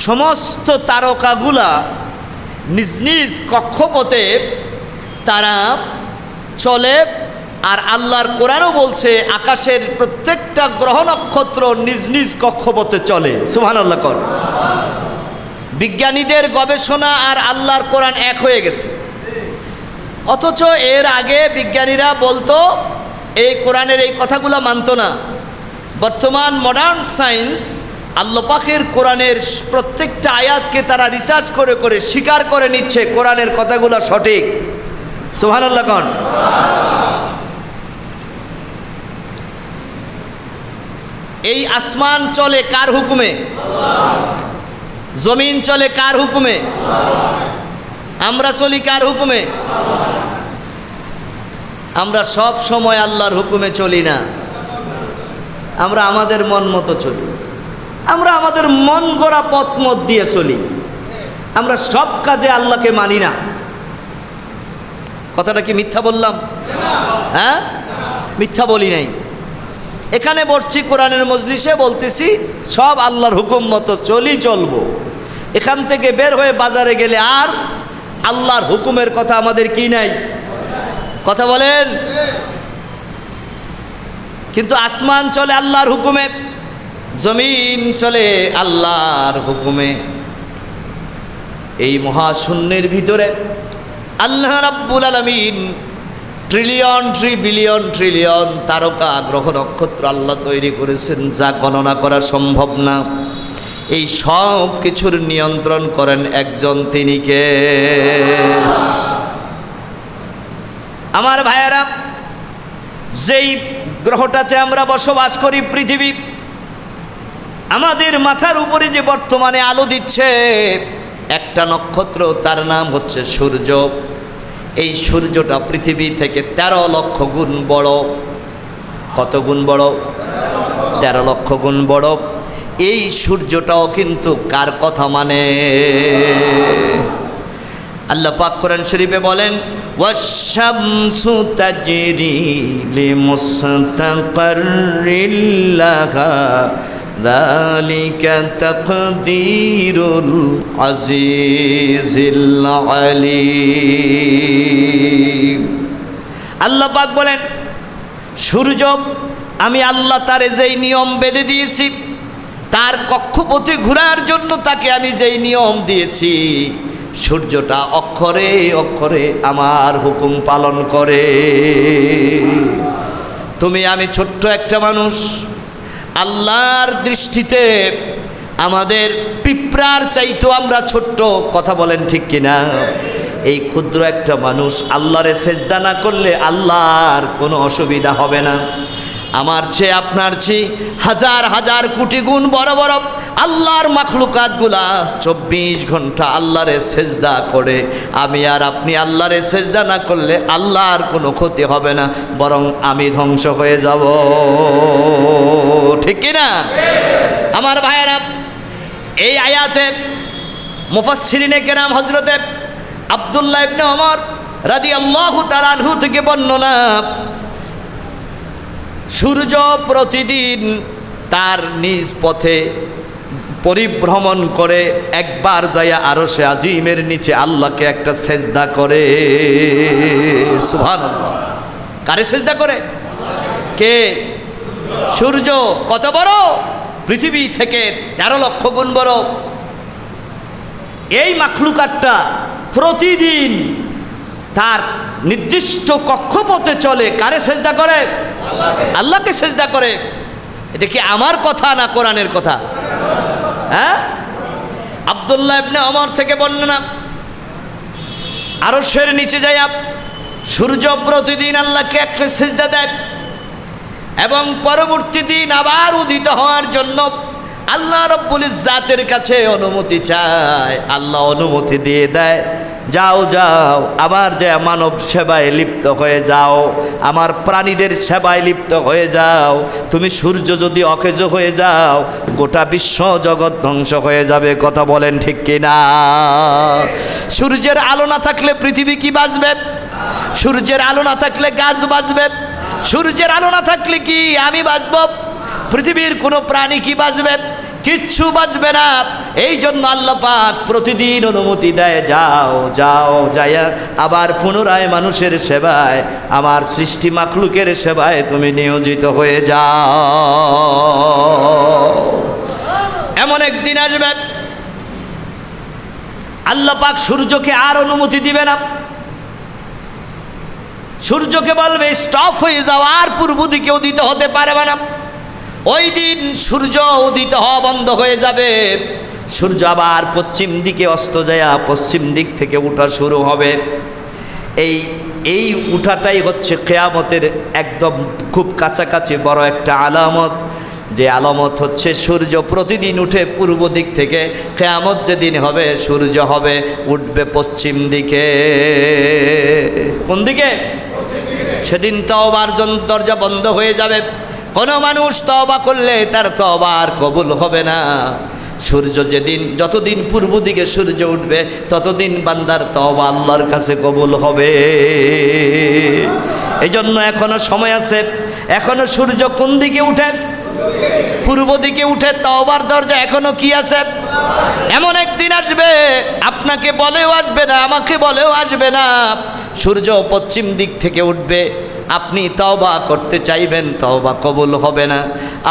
সমস্ত তারকাগুলা নিজ নিজ কক্ষপথে তারা চলে, আর আল্লাহর কোরআনও বলছে আকাশের প্রত্যেকটা গ্রহ নক্ষত্র নিজ নিজ কক্ষপথে চলে। সুবহানাল্লাহ। কর বিজ্ঞানীদের গবেষণা আর আল্লাহর কোরআন এক হয়ে গেছে। অথচ এর আগে বিজ্ঞানীরা বলতো এই কোরআনের এই কথাগুলো মানতো না। বর্তমান মডার্ন সায়েন্স আল্লাহ পাকের কোরআনের প্রত্যেকটা আয়াতকে তারা রিসার্চ করে করে স্বীকার করে নিচ্ছে কোরআনের কথাগুলো সঠিক। সুবহানাল্লাহ। কোন এই আসমান চলে কার হুকুমে? জমিন চলে কার হুকুমে? আমরা চলি কার হুকুমে? আমরা সব সময় আল্লাহর হুকুমে চলি না, আমরা আমাদের মন মতো চলি, আমরা আমাদের মন গড়া পথ মত দিয়ে চলি, আমরা সব কাজে আল্লাহকে মানি না। কথাটা কি মিথ্যা বললাম? হ্যাঁ, মিথ্যা বলি নাই। এখানে বসছি কোরআনের মজলিসে, বলতেছি সব আল্লাহর হুকুম মতো চলবো। এখান থেকে বের হয়ে বাজারে গেলে আর আল্লাহর হুকুমের কথা আমাদের কি নাই? কথা বলেন। কিন্তু আসমান চলে আল্লাহর হুকুমে, জমিন চলে আল্লাহর হুকুমে। এই মহাশূন্যের ভিতরে আল্লাহ রাব্বুল আলামিন ট্রিলিয়ন বিলিয়ন ট্রিলিয়ন তারকা, গ্রহ নক্ষত্র আল্লাহ তৈরি করেছেন, যা গণনা করা সম্ভব না। এই সব কিছুর নিয়ন্ত্রণ করেন একজন, তিনি কে? আমার ভাইয়েরা, যেই গ্রহটাতে আমরা বসবাস করি, পৃথিবী। আমাদের মাথার উপরে যে বর্তমানে আলো দিচ্ছে একটা নক্ষত্র, তার নাম হচ্ছে সূর্য। এই সূর্যটা পৃথিবী থেকে 13 লক্ষ গুণ বড়। কত গুণ বড়? 13 লক্ষ গুণ বড়। এই সূর্যটাও কিন্তু কার কথা মানে? আল্লাহ পাক কোরআন শরীফে বলেন, ওয়াশ-শামসু তাজরি লিমুস্তাকাররিল লাহা যালিকা তাকদীরুল আজিজিল আলীম। আল্লাহ পাক বলেন, সূর্য আমি আল্লাহ তারে যেই নিয়ম বেঁধে দিয়েছি, তার কক্ষপথে ঘোরার জন্য তাকে আমি যেই নিয়ম দিয়েছি, সূর্যটা অক্ষরে অক্ষরে আমার হুকুম পালন করে। তুমি আমি ছোট্ট একটা মানুষ, আল্লাহর দৃষ্টিতে আমাদের পিঁপড়ার চাইতেও আমরা ছোট্ট। কথা বলেন ঠিক কিনা? এই ক্ষুদ্র একটা মানুষ আল্লাহরে সেজদা না করলে আল্লাহর কোনো অসুবিধা হবে না। আমার চেয়ে আপনার চেয়ে হাজার হাজার কোটি গুণ বড় বড় আল্লাহর মাখলুকাতগুলা 24 ঘন্টা আল্লাহরে সেজদা করে। আমি আর আপনি আল্লাহরে সেজদা না করলে আল্লাহর কোনো ক্ষতি হবে না, বরং আমি ধ্বংস হয়ে যাব। ঠিক কিনা আমার ভাইয়েরা? এই আয়াতে মুফাসসিরিনে কেরাম হযরতে আব্দুল্লাহ ইবনে ওমর রাদিয়াল্লাহু তাআলা আনহু থেকে বর্ণনা, সূর্য প্রতিদিন তার নিজ পথে পরিভ্রমণ করে একবার যাইয়া আরশে আজিমের নিচে আল্লাহকে একটা সেজদা করে। সুবহানাল্লাহ। কারে সেজদা করে? কে? সূর্য। কত বড়? পৃথিবী থেকে 13 লক্ষ গুণ বড়। এই মাখলুকাতটা প্রতিদিন তার নির্দিষ্ট কক্ষপথে চলে। কারে সেজদা করে? আল্লাহকে সেজদা করে। এটা কি আমার কথা না কোরআনের কথা? হ্যাঁ, আব্দুল্লাহ ইবনে ওমর থেকে বর্ণনা, আরশের নিচে যাইয়া সূর্য প্রতিদিন আল্লাহকে একটা সেজদা দেয় এবং পরবর্তী দিন আবার উদিত হওয়ার জন্য আল্লাহ রব্বুল ইজ্জাতের কাছে অনুমতি চায়। আল্লাহ অনুমতি দিয়ে দেয়, যাও যাও আবার যে মানব সেবায় লিপ্ত হয়ে যাও, আমার প্রাণীদের সেবায় লিপ্ত হয়ে যাও। তুমি সূর্য যদি অকেজো হয়ে যাও, গোটা বিশ্ব জগৎ ধ্বংস হয়ে যাবে। কথা বলেন ঠিক কিনা? সূর্যের আলো না থাকলে পৃথিবী কি বাঁচবে? সূর্যের আলো না থাকলে গাছ বাঁচবে? সূর্যের আলো না থাকলে কি আমি বাঁচব? পৃথিবীর কোনো প্রাণী কি বাঁচবে? কিচ্ছু বাঁচবে না। এই জন্য আল্লাহ পাক প্রতিদিন অনুমতি দেয়, যাও যাও যাইয়া আবার পুনরায় মানুষের সেবায়, আমার সৃষ্টি মাখলুকের সেবায় তুমি নিয়োজিত হয়ে যাও। এমন একদিন আসবে আল্লাহ পাক সূর্যকে আর অনুমতি দিবে না। সূর্যকে বলবে স্টপ হয়ে যাও, আর পূর্ব দিকে উদিত হতে পারবে না। ওই দিন সূর্য উদিত হওয়া বন্ধ হয়ে যাবে। সূর্য আবার পশ্চিম দিকে অস্ত যায়, পশ্চিম দিক থেকে উঠা শুরু হবে। এই উঠাটাই হচ্ছে কিয়ামতের একদম খুব কাছাকাছি বড় একটা আলামত। যে আলামত হচ্ছে সূর্য প্রতিদিন উঠে পূর্ব দিক থেকে। কিয়ামত যেদিন হবে সূর্য হবে উঠবে পশ্চিম দিকে। কোন দিকে? সেদিন তওবার দরজা বন্ধ হয়ে যাবে। কোনো মানুষ তওবা করলে তার তওবা আর কবুল হবে না। সূর্য যেদিন যতদিন পূর্ব দিকে সূর্য উঠবে ততদিন বান্দার তওবা আল্লাহর কাছে কবুল হবে। এই জন্য এখনো সময় আছে। এখনো সূর্য কোন দিকে উঠে? পূর্ব দিকে উঠে। তওবার দরজা এখনো কি আছে? এমন একদিন আসবে আপনাকে বলেও আসবে না, আমাকে বলেও আসবে না, সূর্য পশ্চিম দিক থেকে উঠবে। আপনি তওবা করতে চাইবেন, তওবা কবুল হবে না।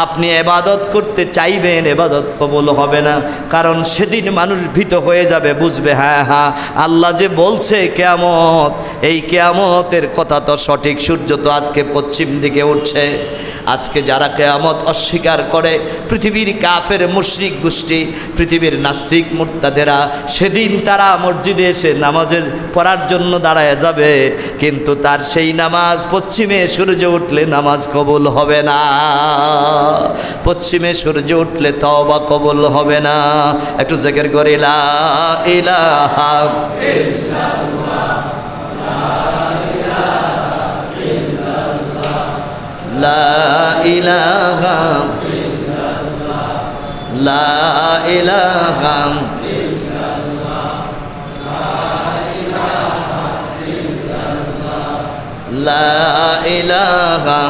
আপনি ইবাদত করতে চাইবেন, ইবাদত কবুল হবে না। কারণ সেদিন মানুষ ভীত হয়ে যাবে, বুঝবে হ্যাঁ হ্যাঁ আল্লাহ যে বলছে কিয়ামত, এই কিয়ামতের কথা তো সঠিক। সূর্য তো আজকে পশ্চিম দিকে উঠছে। আজকে যারা কিয়ামত অস্বীকার করে, পৃথিবীর কাফের মুশরিক গোষ্ঠী, পৃথিবীর নাস্তিক মুরতাদেরা, সেদিন তারা মসজিদে এসে নামাজের পড়ার জন্য দাঁড়ায় যাবে, কিন্তু তার সেই নামাজ পশ্চিমে সূর্য উঠলে নামাজ কবুল হবে না। পশ্চিমে সূর্য উঠলে তওবা কবুল হবে না। একটু জিকির করে লা ইলাহা ইল্লাল্লাহ, লা ইলাহা ইল্লাল্লাহ, লা ইলাহা ইল্লাল্লাহ, লা ইলাহা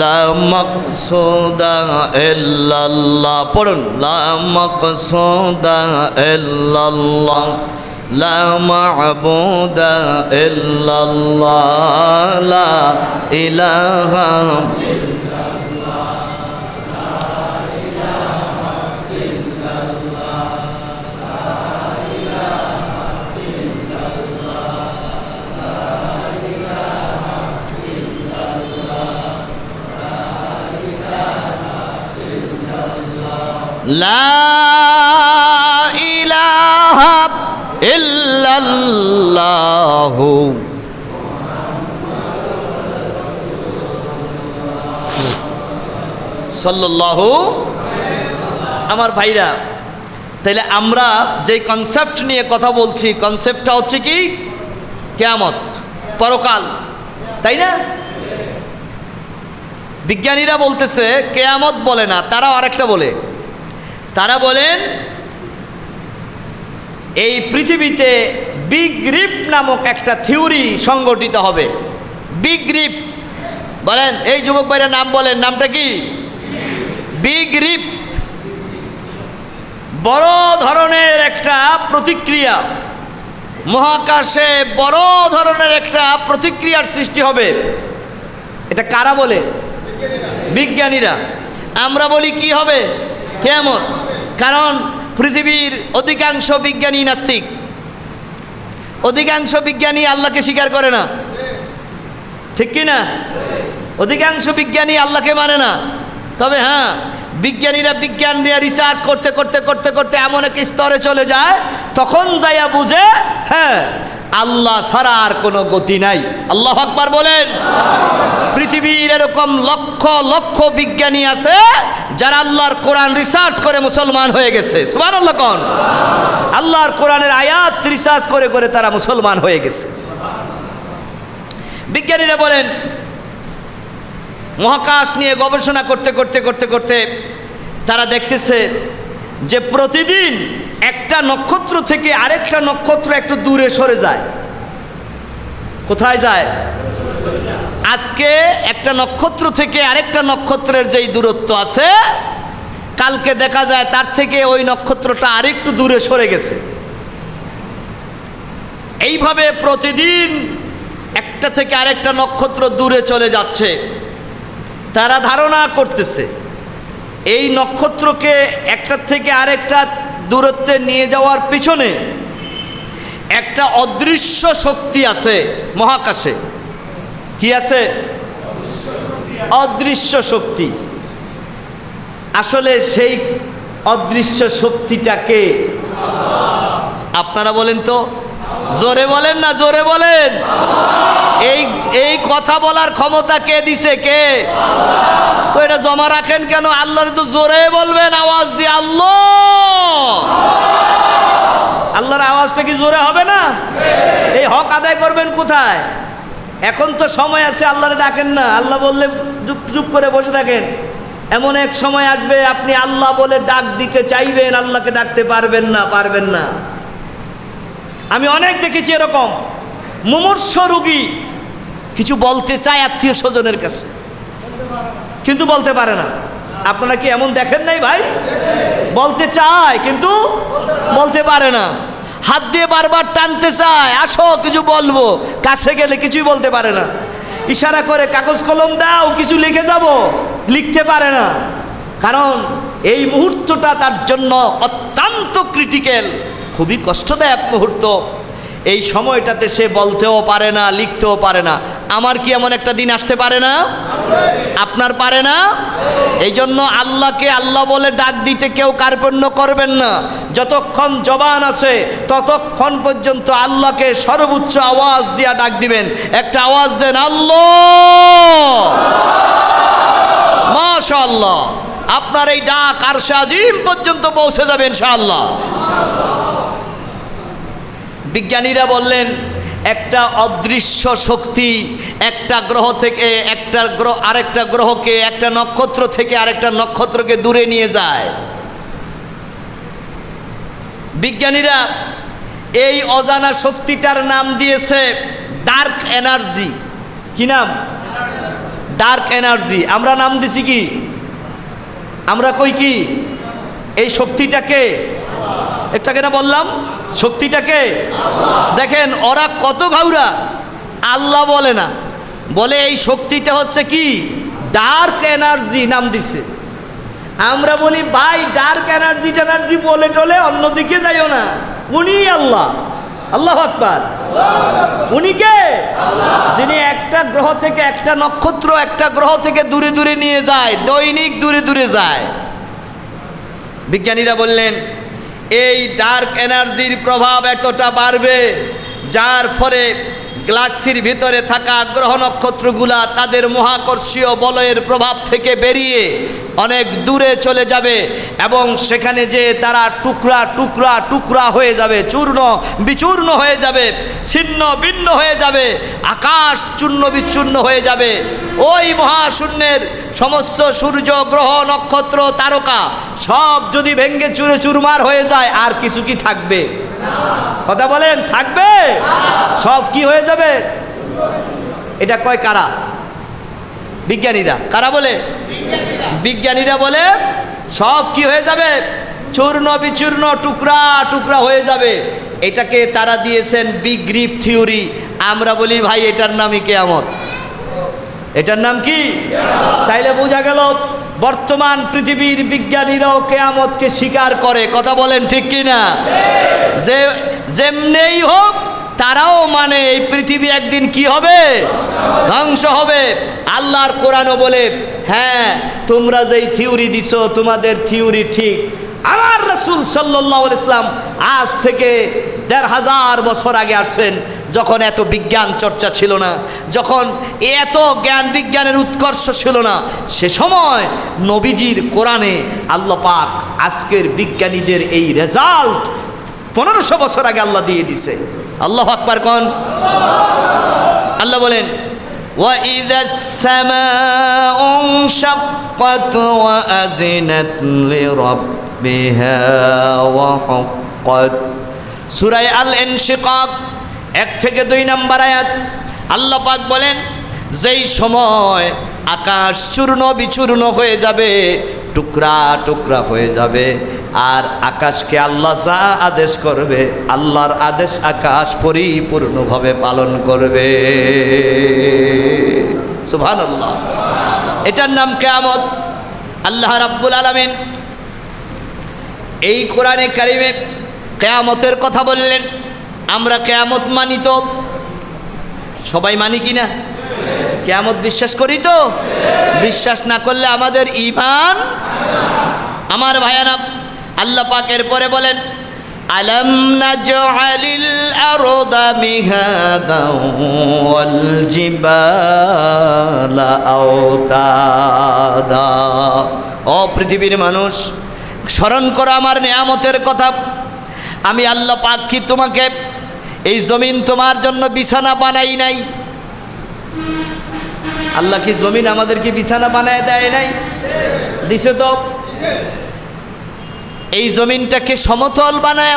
লা মাকসুদা ইল্লাল্লাহ। পড়ুন, লা মাকসুদা ইল্লাল্লাহ, লা মা'বুদা ইল্লাল্লাহ, লা ইলাহা লা ইলাহা ইল্লাল্লাহু সাল্লাল্লাহু। আমার ভাইরা, তাইলে আমরা যেই কনসেপ্ট নিয়ে কথা বলছি, কনসেপ্টটা হচ্ছে কি? কিয়ামত, পরকাল, তাই না? বিজ্ঞানীরা বলতেছে কিয়ামত বলে না, তারাও আরেকটা বলে। তারা বলেন এই পৃথিবীতে বিগ রিপ নামক একটা থিওরি সংগঠিত হবে। বিগ রিপ বলেন, এই যুবক ভাইরা নাম বলেন, নামটা কি? বিগ রিপ। বড় ধরনের একটা প্রতিক্রিয়া, মহাকাশে বড় ধরনের একটা প্রতিক্রিয়ার সৃষ্টি হবে। এটা কারা বলে? বিজ্ঞানীরা। আমরা বলি কি হবে? কিয়ামত। কারণ পৃথিবীর অধিকাংশ বিজ্ঞানী নাস্তিক, অধিকাংশ বিজ্ঞানী আল্লাহকে স্বীকার করে না, ঠিক কি না? অধিকাংশ বিজ্ঞানী আল্লাহকে মানে না। তবে হ্যাঁ, বিজ্ঞানীরা বিজ্ঞান নিয়ে রিসার্চ করতে করতে করতে করতে এমন এক স্তরে চলে যায়, তখন যাইয়া বুঝে হ্যাঁ আল্লাহ ছাড়া আর কোনো গতি নাই। আল্লাহু আকবার বলেন। পৃথিবীর এরকম লক্ষ লক্ষ বিজ্ঞানী আছে যারা আল্লাহর কোরআন রিসার্চ করে মুসলমান হয়ে গেছে। সুবহানাল্লাহ কোন? আল্লাহর কোরআনের আয়াত রিসার্চ করে করে তারা মুসলমান হয়ে গেছে। বিজ্ঞানীরা বলেন মহাকাশ নিয়ে গবেষণা করতে করতে করতে করতে তারা দেখতেছে যে প্রতিদিন একটা নক্ষত্র থেকে আরেকটা নক্ষত্র একটু দূরে সরে যায়। কোথায় যায়? আজকে একটা নক্ষত্র থেকে আরেকটা নক্ষত্রের যেই দূরত্ব আছে, কালকে দেখা যায় তার থেকে ওই নক্ষত্রটা আরেকটু দূরে সরে গেছে। এইভাবে প্রতিদিন একটা থেকে আরেকটা নক্ষত্র দূরে চলে যাচ্ছে। তারা ধারণা করতেছে এই নক্ষত্রকে একটা থেকে আরেকটা দূরত্বে নিয়ে যাওয়ার পিছনে একটা অদৃশ্য শক্তি আছে মহাকাশে। কি আছে? অদৃশ্য শক্তি। আসলে সেই অদৃশ্য শক্তিটাকে আপনারা বলেন তো, জোরে বলেন না, জোরে বলেন। এই কথা বলার ক্ষমতা কে দিছে? কে? তো এটা জমা রাখেন কেন? আল্লাহর তো জোরে বলবেন আওয়াজ দিয়ে, আল্লাহ। আল্লাহর আওয়াজটা কি জোরে হবে না? এই হক আদায় করবেন কোথায়? এখন তো সময় আছে, আল্লাহরে ডাকেন না। আল্লাহ বললে চুপ চুপ করে বসে থাকেন। এমন এক সময় আসবে আপনি আল্লাহ বলে ডাক দিতে চাইবেন, আল্লাহকে ডাকতে পারবেন না, পারবেন না। আমি অনেক দেখেছি এরকম মুমূর্ষ রোগী কিছু বলতে চায় আত্মীয় স্বজনের কাছে, কিন্তু বলতে পারে না। আপনারা কি এমন দেখেন নাই ভাই? বলতে চায় কিন্তু বলতে পারে না। হাত দিয়ে বারবার টানতে চায়, আসো কিছু বলবো, কাছে গেলে কিছুই বলতে পারে না। ইশারা করে কাগজ কলম দাও, কিছু লিখে যাব, লিখতে পারে না। কারণ এই মুহূর্তটা তার জন্য অত্যন্ত ক্রিটিক্যাল, খুবই কষ্টদায়ক মুহূর্ত। এই সময়টাতে সে বলতেও পারে না, লিখতেও পারে না। আমার কি এমন একটা দিন আসতে পারে না? আপনার পারে না? এই জন্য আল্লাহকে আল্লাহ বলে ডাক দিতে কেউ কার্পণ্য করবেন না। যতক্ষণ জবান আছে ততক্ষণ পর্যন্ত আল্লাহকে সর্বোচ্চ আওয়াজ দিয়া ডাক দিবেন। একটা আওয়াজ দেন, আল্লাহ, মাশাআল্লাহ। আপনার এই ডাক আরশে আজিম পর্যন্ত পৌঁছে যাবে ইনশাআল্লাহ। বিজ্ঞানীরা বললেন একটা অদৃশ্য শক্তি একটা গ্রহ থেকে আরেকটা গ্রহকে, একটা নক্ষত্র থেকে আরেকটা নক্ষত্রকে দূরে নিয়ে যায়। বিজ্ঞানীরা এই অজানা শক্তিটার নাম দিয়েছে ডার্ক এনার্জি। কি নাম? Dark energy. আমরা নাম দিছি কি? আমরা কই কি? এই শক্তিটাকে, একটাকে না বললাম, শক্তিটাকে দেখেন ওরা কত ঘাউরা, আল্লাহ বলে না, বলে এই শক্তিটা হচ্ছে কি? ডার্ক এনার্জি নাম দিছে। আমরা বলি ভাই ডার্ক এনার্জি বলে টলে অন্যদিকে যাইও না, উনি আল্লাহ। আল্লাহু আকবার। উনি কে? যিনি একটা গ্রহ থেকে, একটা নক্ষত্র একটা গ্রহ থেকে দূরে দূরে নিয়ে যায়, দৈনিক দূরে দূরে যায়। বিজ্ঞানীরা বললেন এই ডার্ক এনার্জির প্রভাব এতটা বাড়বে যার ফলে গ্যালাক্সির ভিতরে থাকা গ্রহ নক্ষত্রগুলা তাদের মহাকর্ষীয় বলয়ের প্রভাব থেকে বেরিয়ে অনেক দূরে চলে যাবে এবং সেখানে যে তারা টুকরা টুকরা টুকরা হয়ে যাবে, চূর্ণ বিচূর্ণ হয়ে যাবে, ছিন্ন ভিন্ন হয়ে যাবে, আকাশ চূর্ণ বিচূর্ণ হয়ে যাবে। ওই মহাশূন্যের সমস্ত সূর্য, গ্রহ, নক্ষত্র, তারকা সব যদি ভেঙ্গে চুরে চুরমার হয়ে যায়, আর কিছু কি থাকবে? কথা বলেন, থাকবে? সব কি হয়ে যাবে? এটা কয় কারা? বিজ্ঞানীরা। কারা বলে? বিজ্ঞানীরা বলে সব কি হয়ে যাবে? চূর্ণ বিচূর্ণ, টুকরা টুকরা হয়ে যাবে। এটাকে তারা দিয়েছেন বিগ রিপ থিওরি। আমরা বলি ভাই এটার নামই কিয়ামত। এটার নাম কি? তাইলে বোঝা গেল বর্তমান পৃথিবীর বিজ্ঞানীরাও কিয়ামতকে স্বীকার করে। কথা বলেন ঠিক কি না? যে যেমনেই হোক তারাও মানে এই পৃথিবী একদিন কি হবে? ধ্বংস হবে। আল্লাহর কোরআনও বলে হ্যাঁ তোমরা যেই থিওরি দিছো তোমাদের থিওরি ঠিক। আমার রাসূল সাল্লাল্লাহু আলাইহি ওয়াসাল্লাম আজ থেকে ১৫০০ বছর আগে আসছেন, যখন এত বিজ্ঞান চর্চা ছিল না, যখন এত জ্ঞান বিজ্ঞানের উৎকর্ষ ছিল না, সে সময় নবীজির কোরআনে আল্লাহ পাক আজকের বিজ্ঞানীদের এই রেজাল্ট ১৫০০ বছর আগে আল্লাহ দিয়ে দিছে। আল্লাহু আকবার কোন? আল্লাহ বলেন وَإِذَا السَّمَاءُ انشَقَّتْ وَأَذِنَتْ لِرَبِّهَا وَحُقَّتْ। সূরা আল ইনশিকাক ১ থেকে ২ নম্বর আয়াত। আল্লাহ পাক বলেন যেই সময় আকাশ চূর্ণ বিচূর্ণ হয়ে যাবে, টুকরা টুকরা হয়ে যাবে, আর আকাশকে আল্লাহ যা আদেশ করবে আল্লাহর আদেশ আকাশ পরিপূর্ণভাবে পালন করবে। সুবহানাল্লাহ। এটার নাম কিয়ামত। আল্লাহ রাব্বুল আলামিন এই কোরআনে কারিমে কিয়ামতের কথা বললেন। আমরা কিয়ামত মানি তো? সবাই মানি কি না? কিয়ামত বিশ্বাস করি তো? বিশ্বাস না করলে আমাদের ঈমান। আমার ভাইয়ারা, আল্লাহ পাকের পরে বলেন আলাম নাজআলিল আরদা মিহাদাও ওয়াল জিবালা আওতাদা। ও পৃথিবীর মানুষ, স্মরণ করো আমার নিয়ামতের কথা। আমি আল্লাহ পাক কি তোমাকে এই জমিন তোমার জন্য বিছানা বানাই নাই? আল্লাহ কি জমিন আমাদেরকে বিছানা বানায় দেয় নাই? দিছে তো। এই জমিনটাকে সমতল বানায়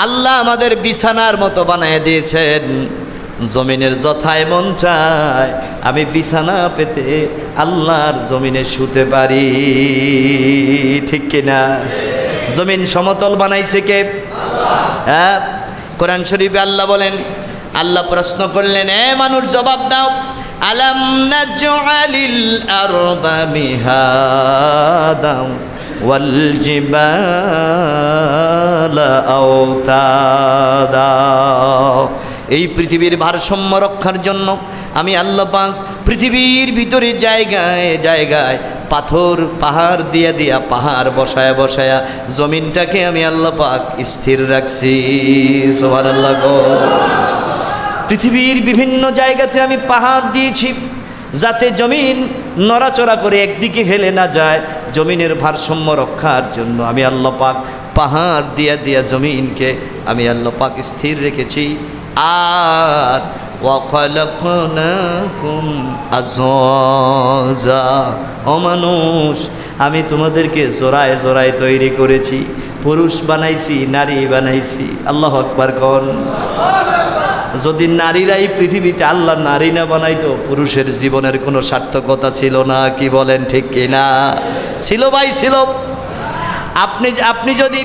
আল্লাহ আমাদের বিছানার মতো বানায় দিয়েছেন। জমিনের যথায় মন চায় আমি বিছানা পেতে আল্লাহর জমিনে শুতে পারি, ঠিক কিনা? জমিন সমতল বানাইছে কে? হ্যাঁ, কোরআন শরীফে আল্লাহ বলেন, আল্লাহ প্রশ্ন করলেন, এ মানুষ জবাব দাও, আলাম নাজআলিল আরদা মিহাদা ওয়াল জিবালা আওতাদা। এই পৃথিবীর ভারসাম্য রক্ষার জন্য আমি আল্লাহ পাক পৃথিবীর ভিতরে জায়গায় জায়গায় পাথর পাহাড় দিয়া দিয়া পাহাড় বসায়া বসায়া জমিনটাকে আমি আল্লাহ পাক স্থির রাখছি। সুবহানাল্লাহ। পৃথিবীর বিভিন্ন জায়গাতে আমি পাহাড় দিয়েছি যাতে জমিন নড়াচড়া করে একদিকে হেলে না যায়। জমিনের ভারসাম্য রক্ষার জন্য আমি আল্লাহ পাক পাহাড় দিয়া দিয়া জমিনকে আমি আল্লাহ পাক স্থির রেখেছি। আর ওয়াখালাকনাকুম আযওয়াজা, ও মানুষ আমি তোমাদেরকে জোড়ায় জোড়ায় তৈরি করেছি, পুরুষ বানাইছি নারী বানাইছি। আল্লাহু আকবার কোন। যদি নারীরাই পৃথিবীতে আল্লাহ নারী না বানাইতো, পুরুষের জীবনের কোনো সার্থকতা ছিল না। কি বলেন ঠিক কিনা? ছিল ভাই, ছিল। আপনি যদি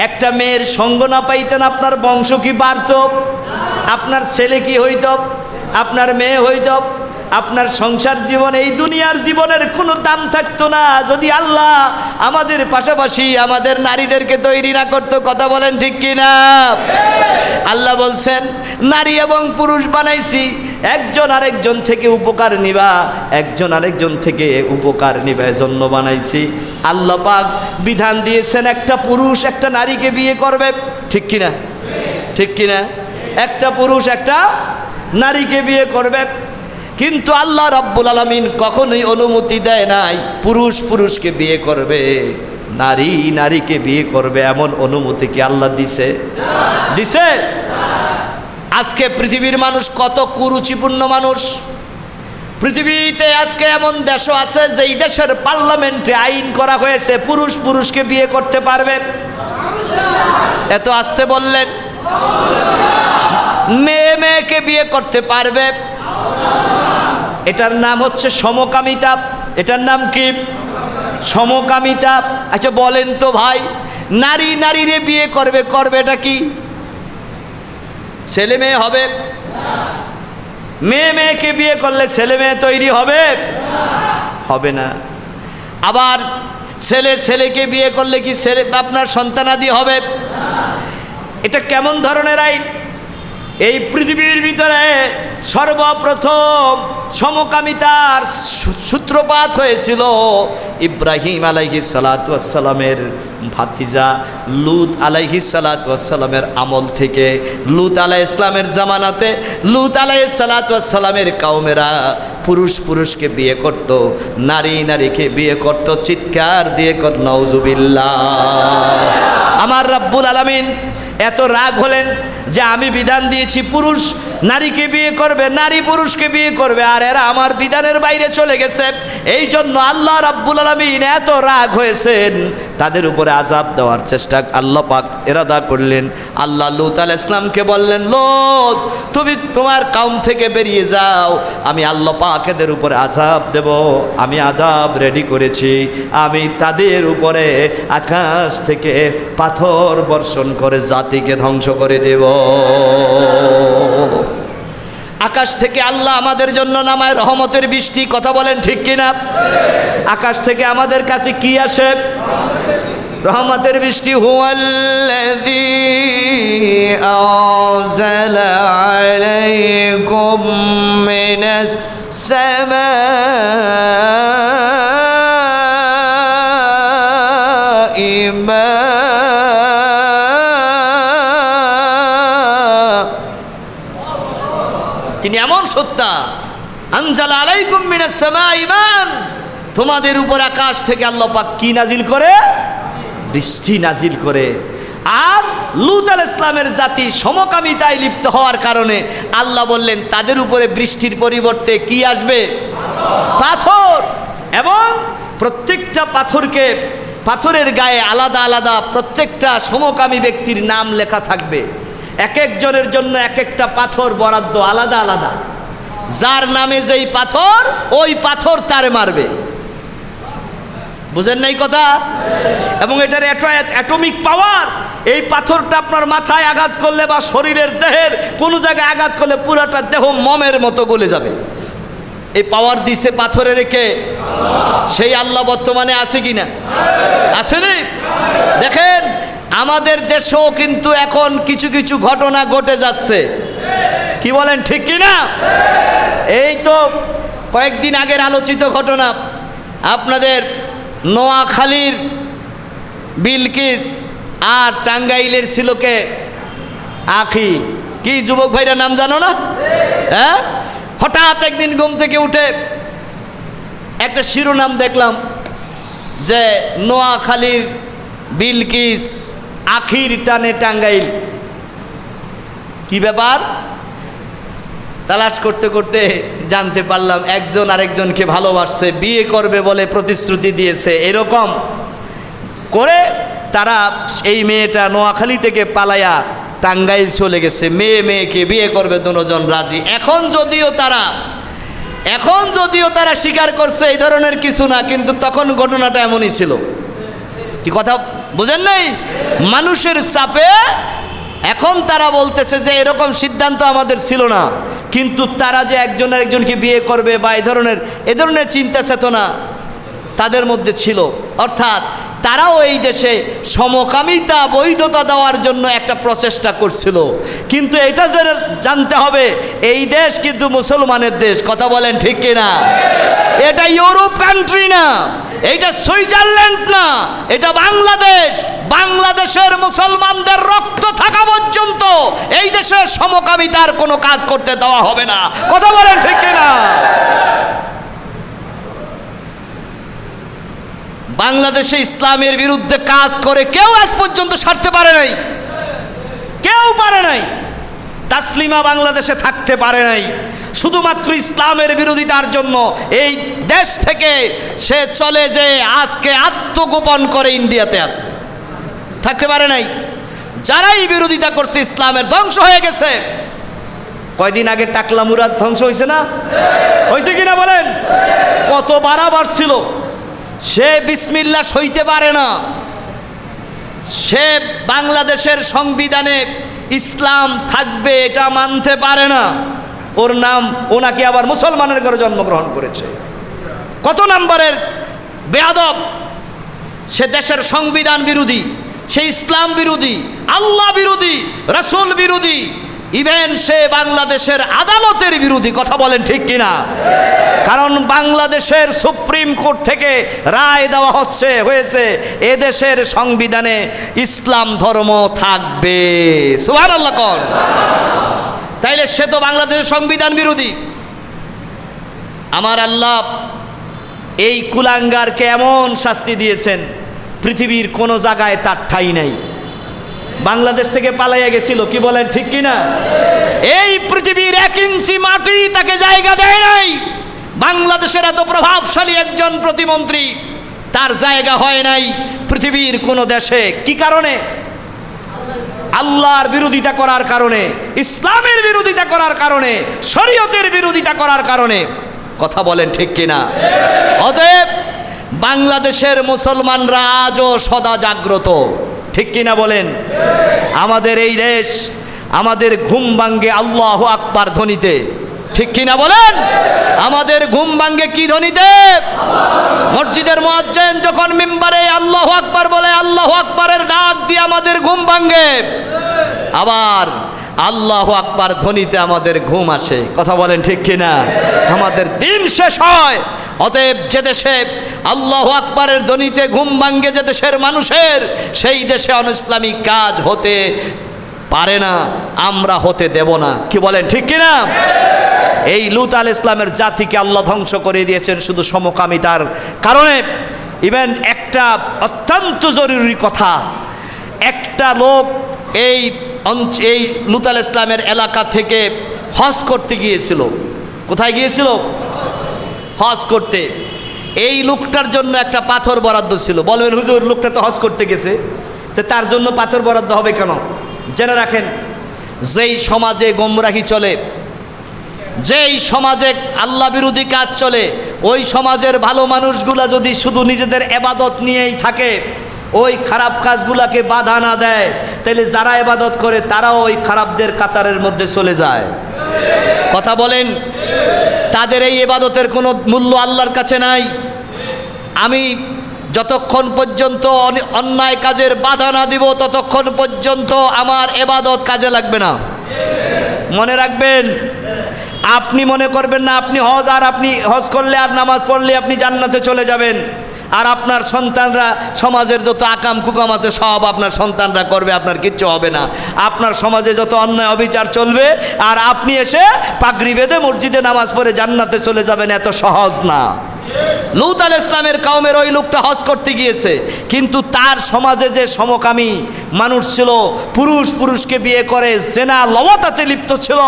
একটা মেয়ের সঙ্গ না পাইতেন, আপনার বংশ কি বাড়ত? আপনার ছেলে কি হইত? আপনার মেয়ে হইত? আপনার সংসার জীবন, এই দুনিয়ার জীবনের কোনো দাম থাকতো না যদি আল্লাহ আমাদের পাশাপাশি আমাদের নারীদেরকে তৈরি না করতো। কথা বলেন ঠিক কিনা? আল্লাহ বলছেন, নারী এবং পুরুষ বানাইছি, একজন আরেকজন থেকে উপকার নিবা, একজন আরেকজন থেকে উপকার নিবা, এজন্য বানাইছি। আল্লাহ পাক বিধান দিয়েছেন একটা পুরুষ একটা নারীকে বিয়ে করবে। ঠিক কিনা? ঠিক কিনা? একটা পুরুষ একটা নারীকে বিয়ে করবে। কিন্তু আল্লাহ রাব্বুল আলামিন কখনোই অনুমতি দেয় নাই পুরুষ পুরুষকে বিয়ে করবে, নারী নারীকে বিয়ে করবে, এমন অনুমতি কি আল্লাহ দিছে? দিছে? আজকে পৃথিবীর মানুষ কত কুরুচিপূর্ণ মানুষ। পৃথিবীতে আজকে এমন দেশও আছে যেই দেশের পার্লামেন্টে আইন করা হয়েছে পুরুষ পুরুষকে বিয়ে করতে পারবে। এত আসতে বললেন। মেয়ে মেয়েকে বিয়ে করতে পারবে। এটার নাম হচ্ছে সমকামিতা। এটার নাম কি? সমকামিতা। আচ্ছা বলেন তো ভাই, নারী নারীরে বিয়ে করবে, করবে এটা কি? ছেলে মেয়ে হবে? মেয়ে মেয়েকে বিয়ে করলে ছেলে মেয়ে তৈরি হবে? হবে না। আবার ছেলে ছেলেকে বিয়ে করলে কি ছেলে আপনার সন্তানাদি হবে? এটা কেমন ধরনের আইন? এই পৃথিবীর ভিতরে সর্বপ্রথম সমকামিতার সূত্রপাত হয়েছিল ইব্রাহিম আলাইহিস সালাতু ওয়াস সালামের ভাতিজা লূত আলাইহিস সালাতু ওয়াস সালামের আমল থেকে। লূত আলাইহিস সালামের জামানাতে লূত আলাইহিস সালাতু ওয়াস সালামের কওমেরা পুরুষ পুরুষকে বিয়ে করত, নারী নারীকে বিয়ে করত। চিৎকার দিয়ে কর নাউজুবিল্লাহ। আমার রব্বুল আলামিন এত রাগ হলেন যে আমি বিধান দিয়েছি পুরুষ নারীকে বিয়ে করবে, নারী পুরুষকে বিয়ে করবে, আর এরা আমার বিধানের বাইরে চলে গেছে। এই জন্য আল্লাহ রাব্বুল আলামিন এত রাগ হয়েছেন, তাদের উপরে আযাব দেওয়ার চেষ্টা আল্লাহ পাক ইরাদা করলেন। আল্লাহ লূত আলাইহিস সালামকে বললেন, লূত তুমি তোমার কওম থেকে বেরিয়ে যাও, আমি আল্লাহ পাক এদের উপরে আযাব দেব। আমি আযাব রেডি করেছি, আমি তাদের উপরে আকাশ থেকে পাথর বর্ষণ করে জাতিকে ধ্বংস করে দেব। আকাশ থেকে আল্লাহ আমাদের জন্য নামায় রহমতের বৃষ্টি। কথা বলেন ঠিক কিনা? আকাশ থেকে আমাদের কাছে কি আসে? রহমতের বৃষ্টি। হুয়াল্লাযী আনজালা আলাইকুম মিনাস সামাই মা। তিনি এমন সত্তা, আনজালা আলাইকুম মিনাস সামাই মান, তোমাদের উপর আকাশ থেকে আল্লাহ পাক কি নাজিল করে? বৃষ্টি নাজিল করে। আর লূত আলাইহিস সালামের জাতি সমকামিতায় লিপ্ত হওয়ার কারণে আল্লাহ বললেন তাদের উপরে বৃষ্টির পরিবর্তে কি আসবে? পাথর। এবং প্রত্যেকটা পাথরকে, পাথরের গায়ে আলাদা আলাদা প্রত্যেকটা সমকামী ব্যক্তির নাম লেখা থাকবে। এক একজনের জন্য এক একটা পাথর বরাদ্দ আলাদা আলাদা। যার নামে যেই পাথর, ওই পাথর তারে মারবে। বুঝেন নাই কথা? এবং এটার অ্যাটমিক পাওয়ার এই পাথরটা আপনার মাথায় আঘাত করলে বা শরীরের দেহের কোনো জায়গায় আঘাত করলে পুরাটা দেহ মমের মতো গলে যাবে। এই পাওয়ার দিছে পাথরে রেখে সেই আল্লাহ বর্তমানে আছে কিনা? আসেনি? দেখেন আমাদের দেশেও কিন্তু এখন কিছু কিছু ঘটনা ঘটে যাচ্ছে, কি বলেন ঠিক কিনা? এই তো কয়েকদিন আগের আলোচিত ঘটনা, আপনাদের নোয়াখালীর বিলকিস আর টাঙ্গাইলের ছিল কে? আখি। কি যুবক ভাইরা নাম জানো না? হ্যাঁ, হঠাৎ একদিন ঘুম থেকে উঠে একটা শিরোনাম দেখলাম যে নোয়াখালীর বিলকিস আখির টানে টাঙ্গাইল। কি ব্যাপার? তালাশ করতে করতে জানতে পারলাম একজন আরেকজনকে ভালোবাসছে, বিয়ে করবে বলে প্রতিশ্রুতি দিয়েছে, এরকম করে তারা এই মেয়েটা নোয়াখালী থেকে পালায়া টাঙ্গাইল চলে গেছে। মেয়েকে বিয়ে করবে, দুজন রাজি। এখন যদিও তারা স্বীকার করছে এই ধরনের কিছু না, কিন্তু তখন ঘটনাটা এমনই ছিল। কি কথা বুঝেন নাই? মানুষের চাপে এখন তারা বলতেছে যে এরকম সিদ্ধান্ত আমাদের ছিল না, কিন্তু তারা যে একজন আরেকজনকে বিয়ে করবে বা এই ধরনের চিন্তা চেতনা তাদের মধ্যে ছিল। অর্থাৎ তারাও এই দেশে সমকামিতা বৈধতা দেওয়ার জন্য একটা প্রচেষ্টা করছিল। কিন্তু এটা জানতে হবে এই দেশ কিন্তু মুসলমানের দেশ। কথা বলেন ঠিক কিনা? এটা ইউরোপ কান্ট্রি না, এটা সুইজারল্যান্ড না, এটা বাংলাদেশ। বাংলাদেশের মুসলমানদের রক্ত থাকা পর্যন্ত এই দেশে সমকামিতার কোনো কাজ করতে দেওয়া হবে না। কথা বলেন ঠিক কিনা? বাংলাদেশে ইসলামের বিরুদ্ধে কাজ করে কেউ আজ পর্যন্ত সারতে পারে নাই, কেউ পারে নাই। তাসলিমা বাংলাদেশে থাকতে পারে নাই শুধুমাত্র ইসলামের বিরোধিতার জন্য। এই দেশ থেকে সে চলে যে আজকে আত্মগোপন করে ইন্ডিয়াতে আছে, থাকতে পারে নাই। যারাই বিরোধিতা করছে ইসলামের ধ্বংস হয়ে গেছে। কয়দিন আগে টাকলা মুরাদ ধ্বংস হয়েছে না? হয়েছে কিনা বলেন? কত বাড়াবার ছিল, সে বিসমিল্লাহ সইতে পারে না। সে বাংলাদেশের সংবিধানে ইসলাম থাকবে এটা মানতে পারে না। ওনাকে আবার মুসলমানের ঘরে জন্মগ্রহণ করেছে। কত নম্বরের বেয়াদব! সে দেশের সংবিধান বিরোধী, সে ইসলাম বিরোধী, আল্লাহ বিরোধী, রাসূল বিরোধী, ইভেন সে বাংলাদেশের আদালতের বিরোধী। কথা বলেন ঠিক কিনা? কারণ বাংলাদেশের সুপ্রিম কোর্ট থেকে রায় দেওয়া হয়েছে এদেশের সংবিধানে ইসলাম ধর্ম থাকবে। সুবহানাল্লাহ কোন? তাইলে সে তো বাংলাদেশের সংবিধান বিরোধী। আমার আল্লাহ এই কুলাঙ্গারকে এমন শাস্তি দিয়েছেন, পৃথিবীর কোনো জায়গায় তার ঠাঁই নাই। বাংলাদেশ থেকে পালাইয়া গেছিল, কি বলেন ঠিক কিনা? এই পৃথিবীর 1 ইঞ্চি মাটি তাকে জায়গা দেয় নাই। বাংলাদেশের এত প্রভাবশালী একজন প্রতিমন্ত্রী, তার জায়গা হয় নাই পৃথিবীর কোনো দেশে। কি কারণে? আল্লাহর বিরোধিতা করার কারণে, ইসলামের বিরোধিতা করার কারণে, শরীয়তের বিরোধিতা করার কারণে। কথা বলেন ঠিক কিনা? অতএব বাংলাদেশের মুসলমানরা আজও সদা জাগ্রত, ঠিক কিনা বলেন? আমাদের এই দেশ, আমাদের ঘুম ভাঙ্গে আল্লাহু আকবার ধ্বনিতে, ঠিক কিনা বলেন? আমাদের ঘুম ভাঙ্গে কি ধ্বনিতে? মসজিদের মুয়াজ্জিন যখন মিম্বারে আল্লাহু আকবার বলে, আল্লাহু আকবারের ডাক দিয়ে আমাদের ঘুম ভাঙ্গে। আবার আল্লাহু আকবার ধ্বনিতে আমাদের ঘুম আসে। কথা বলেন ঠিক কিনা? আমাদের দিন শেষ হয়। অতএব যে দেশে আল্লাহু আকবারের ধ্বনিতে ঘুম ভাঙ্গে যে দেশের মানুষের, সেই দেশে অনইসলামিক কাজ হতে পারে না, আমরা হতে দেব না। কি বলেন ঠিক কিনা? এই লূত আলাইহিস সালামের জাতিকে আল্লাহ ধ্বংস করে দিয়েছেন শুধু সমকামিতার কারণে। ইভেন একটা অত্যন্ত জরুরি কথা, একটা লোক এই লূত আলাইহিস সালামের এলাকা থেকে হজ করতে গিয়েছিল। কোথায় গিয়েছিল? হজ করতে। এই লোকটার জন্য একটা পাথর বরাদ্দ ছিল। বলবেন হুজুর লোকটা তো হজ করতে গেছে, তো তার জন্য পাথর বরাদ্দ হবে কেন? জেনে রাখেন, যেই সমাজে গোমরাহি চলে, যেই সমাজে আল্লাহ বিরোধী কাজ চলে, ওই সমাজের ভালো মানুষগুলা যদি শুধু নিজেদের ইবাদত নিয়েই থাকে, ওই খারাপ কাজগুলাকে বাধা না দেয়, তাহলে যারা ইবাদত করে তারাও ওই খারাপদের কাতারের মধ্যে চলে যায়। কথা বলেন, তাদের এই ইবাদতের কোনো মূল্য আল্লাহর কাছে নাই। আমি যতক্ষণ পর্যন্ত অন্যায় কাজের বাধা না দিব ততক্ষণ পর্যন্ত আমার ইবাদত কাজে লাগবে না। মনে রাখবেন, আপনি মনে করবেন না আপনি হজ করলে আর নামাজ পড়লে আপনি জান্নাতে চলে যাবেন, আর আপনার সন্তানরা সমাজের যত আকাম কুকাম আছে সব আপনার সন্তানরা করবে, আপনার কিচ্ছু হবে না। আপনার সমাজে যত অন্যায় অবিচার চলবে, আর আপনি এসে পাগড়ি বেঁধে মসজিদে নামাজ পড়ে জান্নাতে চলে যাবেন, এত সহজ না। লূত আলাইহিস সালামের কওমের ওই লোকটা হজ করতে গিয়েছে, কিন্তু তার সমাজে যে সমকামী মানুষ ছিল, পুরুষকে বিয়ে করে জেনা লওয়াতাতে লিপ্ত ছিল,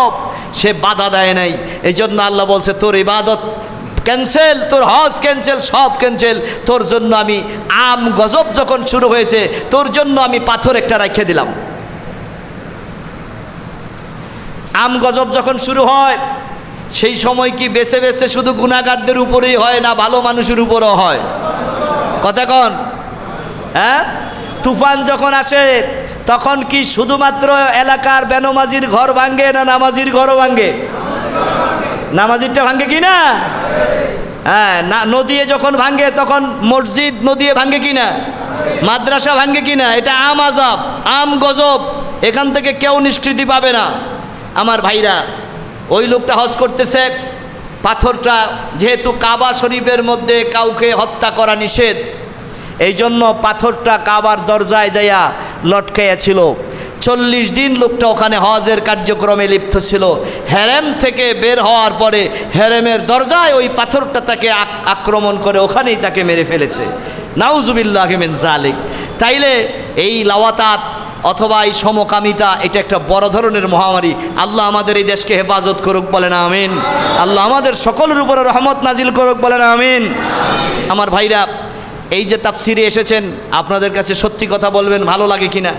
সে বাধা দেয় নাই। এই জন্য আল্লাহ বলছে তোর ইবাদত ক্যান্সেল, তোর হজ ক্যান্সেল, সব ক্যান্সেল। তোর জন্য আমি আম গজব যখন শুরু হয়েছে, তোর জন্য আমি পাথর একটা রেখে দিলাম। আম গজব যখন শুরু হয়, সেই সময় কি বেছে বেছে শুধু গুনাহগারদের উপরেই হয় না ভালো মানুষের উপরও হয়? কথা কন, হ্যাঁ? তুফান যখন আসে তখন কি শুধুমাত্র এলাকার বেনমাজির ঘর ভাঙ্গে না নামাজির ঘরও ভাঙ্গে? নামাজিরটা ভাঙ্গে কি না? হ্যাঁ, না নদীয়ে যখন ভাঙ্গে তখন মসজিদ নদীয়ে ভাঙ্গে কি না? মাদ্রাসা ভাঙ্গে কি না? এটা আম আযাব, আম গজব, এখান থেকে কেউ নিষ্কৃতি পাবে না। আমার ভাইরা, ওই লোকটা হজ করতেছে, পাথরটা যেহেতু কাবা শরীফের মধ্যে কাউকে হত্যা করা নিষেধ, এই জন্য পাথরটা কাবার দরজায় যাইয়া লটকাইয়া ছিল। 40 দিন লোকটা ওখানে হজের কার্যক্রমে লিপ্ত ছিল। হেরেম থেকে বের হওয়ার পরে হেরেমের দরজায় ওই পাথরটা তাকে আক্রমণ করে ওখানেই তাকে মেরে ফেলেছে। নাউজুবিল্লাহি মিন যালিক। তাইলে এই লাওয়াতাত অথবা এই সমকামিতা, এটা একটা বড় ধরনের মহামারী। আল্লাহ আমাদের এই দেশকে হেফাজত করুক, বলেন আমিন। আল্লাহ আমাদের সকলের উপরে রহমত নাজিল করুক, বলেন আমিন। আমার ভাইরা, এই যে তাফসিরে এসেছেন, আপনাদের কাছে সত্যি কথা বলবেন ভালো লাগে কিনা?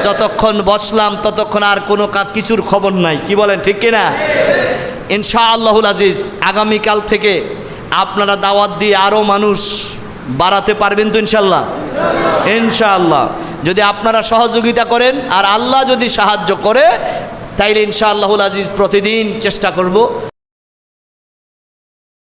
যতক্ষণ বসলাম ততক্ষণ আর কোনো কিছুর খবর নাই, কি বলেন, ঠিক কিনা? ইনশাআল্লাহুল আজিজ আগামীকাল থেকে আপনারা দাওয়াত দিয়ে আরও মানুষ বাড়াতে পারবেন তো ইনশাআল্লাহ? ইনশাআল্লাহ যদি আপনারা সহযোগিতা করেন আর আল্লাহ যদি সাহায্য করে, তাইলে ইনশাআল্লাহুল আজিজ প্রতিদিন চেষ্টা করব